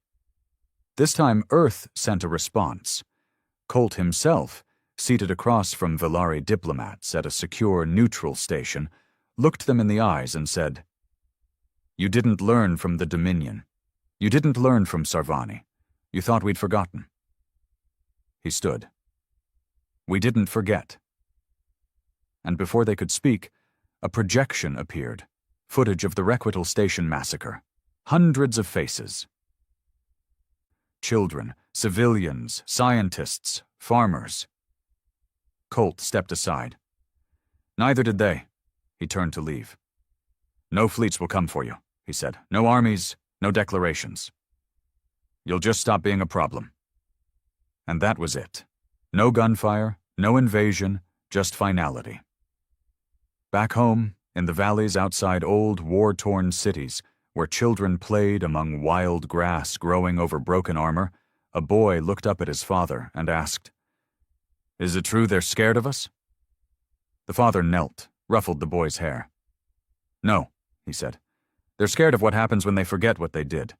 Speaker 1: This time, Earth sent a response. Colt himself, seated across from Vexar diplomats at a secure neutral station, looked them in the eyes and said, "You didn't learn from the Dominion. You didn't learn from Sarvani. You thought we'd forgotten." He stood. "We didn't forget." And before they could speak, a projection appeared, footage of the Requital Station massacre. Hundreds of faces. children, civilians, scientists, farmers. Colt stepped aside. Neither did they. He turned to leave. No fleets will come for you, he said. No armies, no declarations. You'll just stop being a problem. And that was it. No gunfire, no invasion, just finality. Back home, in the valleys outside old, war-torn cities, where children played among wild grass growing over broken armor, a boy looked up at his father and asked, "Is it true they're scared of us?" The father knelt, ruffled the boy's hair. "No," he said. "They're scared of what happens when they forget what they did."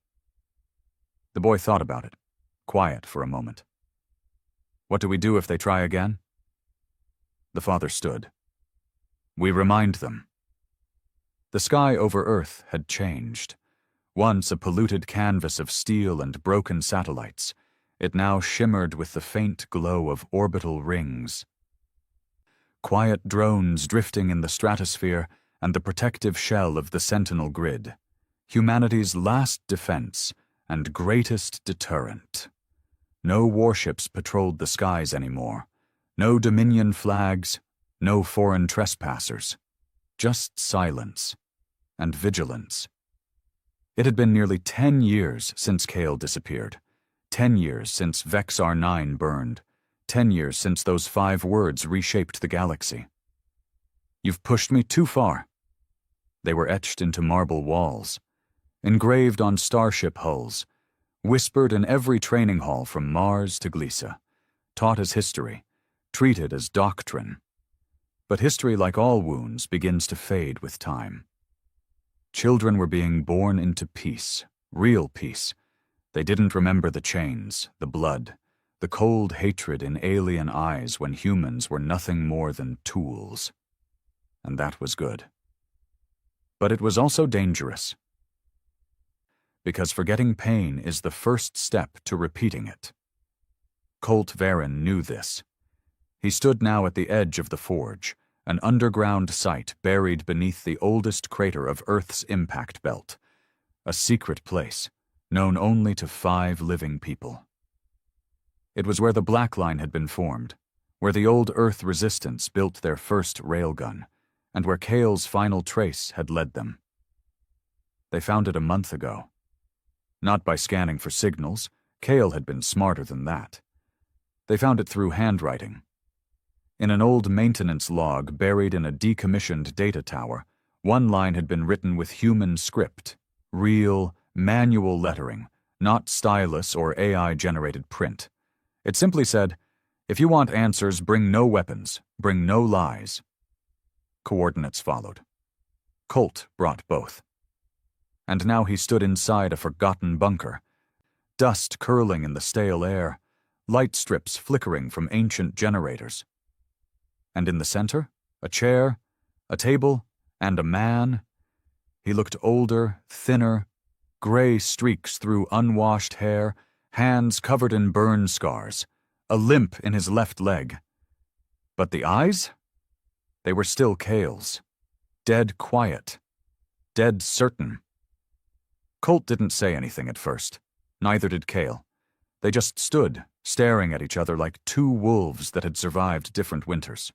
Speaker 1: The boy thought about it, quiet for a moment. "What do we do if they try again?" The father stood. "We remind them." The sky over Earth had changed. Once a polluted canvas of steel and broken satellites, it now shimmered with the faint glow of orbital rings. Quiet drones drifting in the stratosphere and the protective shell of the Sentinel grid, humanity's last defense and greatest deterrent. No warships patrolled the skies anymore. No Dominion flags, no foreign trespassers. Just silence and vigilance. It had been nearly 10 years since Kale disappeared. 10 years since Vexar 9 burned. 10 years since those 5 words reshaped the galaxy. "You've pushed me too far." They were etched into marble walls, engraved on starship hulls, whispered in every training hall from Mars to Glisa, taught as history, treated as doctrine. But history, like all wounds, begins to fade with time. Children were being born into peace, real peace. They didn't remember the chains, the blood, the cold hatred in alien eyes when humans were nothing more than tools. And that was good. But it was also dangerous. Because forgetting pain is the first step to repeating it. Colt Varen knew this. He stood now at the edge of the forge, an underground site buried beneath the oldest crater of Earth's impact belt. A secret place, known only to 5 living people. It was where the Black Line had been formed, where the old Earth resistance built their first railgun, and where Kale's final trace had led them. They found it a month ago. Not by scanning for signals. Kale had been smarter than that. They found it through handwriting. In an old maintenance log buried in a decommissioned data tower, one line had been written with human script, real, manual lettering, not stylus or AI-generated print. It simply said, "If you want answers, bring no weapons, bring no lies." Coordinates followed. Colt brought both. And now he stood inside a forgotten bunker, dust curling in the stale air, light strips flickering from ancient generators. And in the center, a chair, a table, and a man. He looked older, thinner, gray streaks through unwashed hair, hands covered in burn scars, a limp in his left leg. But the eyes? They were still Kale's. Dead quiet. Dead certain. Colt didn't say anything at first. Neither did Kale. They just stood, staring at each other like 2 wolves that had survived different winters.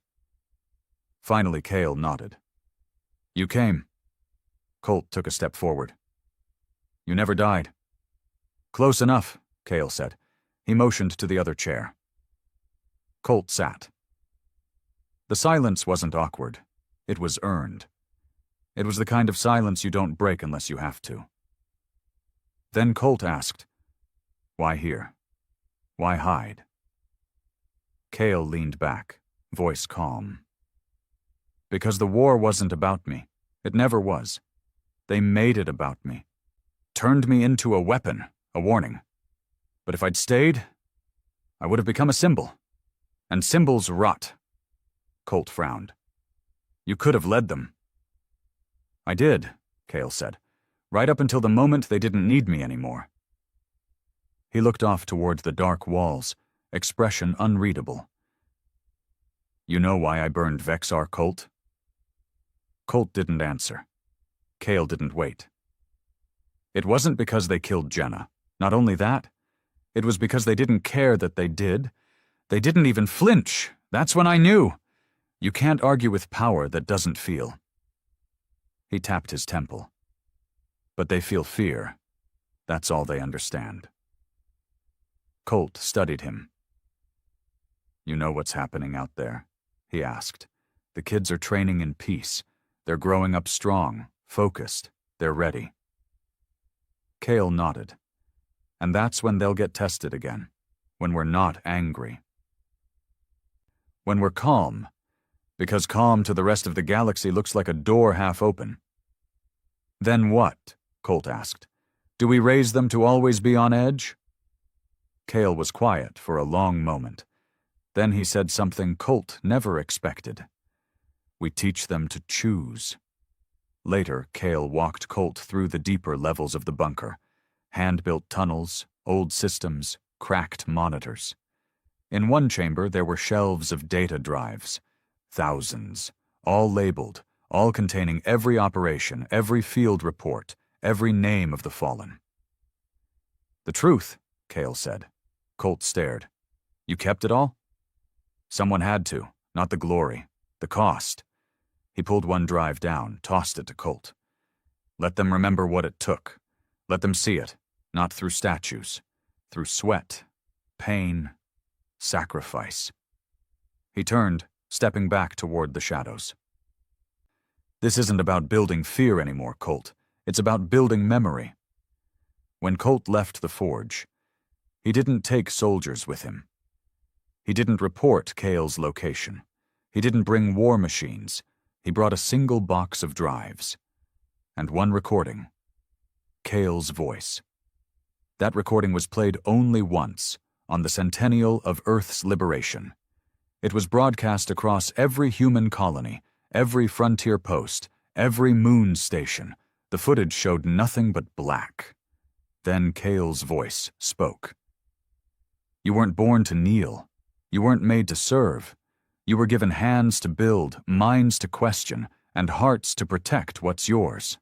Speaker 1: Finally, Kale nodded. "You came." Colt took a step forward. "You never died." "Close enough," Kale said. He motioned to the other chair. Colt sat. The silence wasn't awkward. It was earned. It was the kind of silence you don't break unless you have to. Then Colt asked, "Why here? Why hide?" Kale leaned back, voice calm. "Because the war wasn't about me. It never was. They made it about me. Turned me into a weapon, a warning. But if I'd stayed, I would have become a symbol. And symbols rot." Colt frowned. "You could have led them." "I did," Kale said, "right up until the moment they didn't need me anymore." He looked off toward the dark walls, expression unreadable. "You know why I burned Vexar, Colt?" Colt didn't answer. Kale didn't wait. "It wasn't because they killed Jenna. Not only that, It was because they didn't care that they did. They didn't even flinch. That's when I knew. You can't argue with power that doesn't feel. He tapped his temple. But they feel fear. That's all they understand. Colt studied him. You know what's happening out there? He asked. The kids are training in peace. They're growing up strong, focused. They're ready. Cale nodded. And that's when they'll get tested again. When we're not angry. When we're calm. Because calm to the rest of the galaxy looks like a door half open. Then what? Colt asked. Do we raise them to always be on edge? Cale was quiet for a long moment. Then he said something Colt never expected. We teach them to choose. Later, Cale walked Colt through the deeper levels of the bunker. Hand-built tunnels, old systems, cracked monitors. In one chamber there were shelves of data drives. Thousands, all labeled, all containing every operation, every field report, every name of the fallen. The truth, Cale said. Colt stared. You kept it all? Someone had to, not the glory, the cost. He pulled one drive down, tossed it to Colt. Let them remember what it took. Let them see it, not through statues, through sweat, pain, sacrifice. He turned, stepping back toward the shadows. This isn't about building fear anymore, Colt. It's about building memory. When Colt left the forge, he didn't take soldiers with him. He didn't report Cale's location. He didn't bring war machines. He brought a single box of drives. And one recording. Cale's voice. That recording was played only once, on the centennial of Earth's liberation. It was broadcast across every human colony, every frontier post, every moon station. The footage showed nothing but black. Then Cale's voice spoke. You weren't born to kneel. You weren't made to serve. You were given hands to build, minds to question, and hearts to protect what's yours.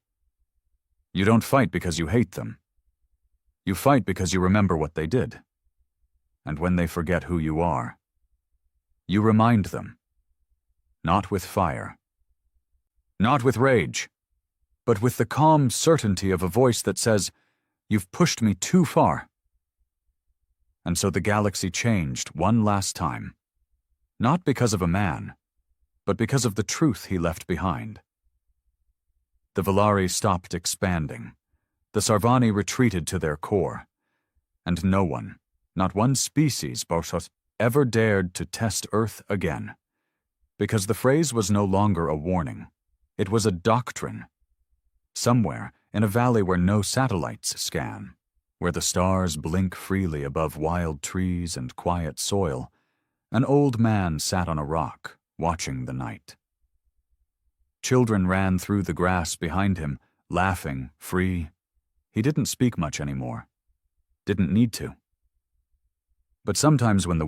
Speaker 1: You don't fight because you hate them. You fight because you remember what they did. And when they forget who you are, you remind them. Not with fire. Not with rage. But with the calm certainty of a voice that says, you've pushed me too far. And so the galaxy changed one last time. Not because of a man, but because of the truth he left behind. The Velarii stopped expanding. The Sarvani retreated to their core. And no one, not one species, Boshos, ever dared to test Earth again. Because the phrase was no longer a warning. It was a doctrine. Somewhere, in a valley where no satellites scan, where the stars blink freely above wild trees and quiet soil, an old man sat on a rock, watching the night. Children ran through the grass behind him, laughing, free. He didn't speak much anymore. Didn't need to. But sometimes when the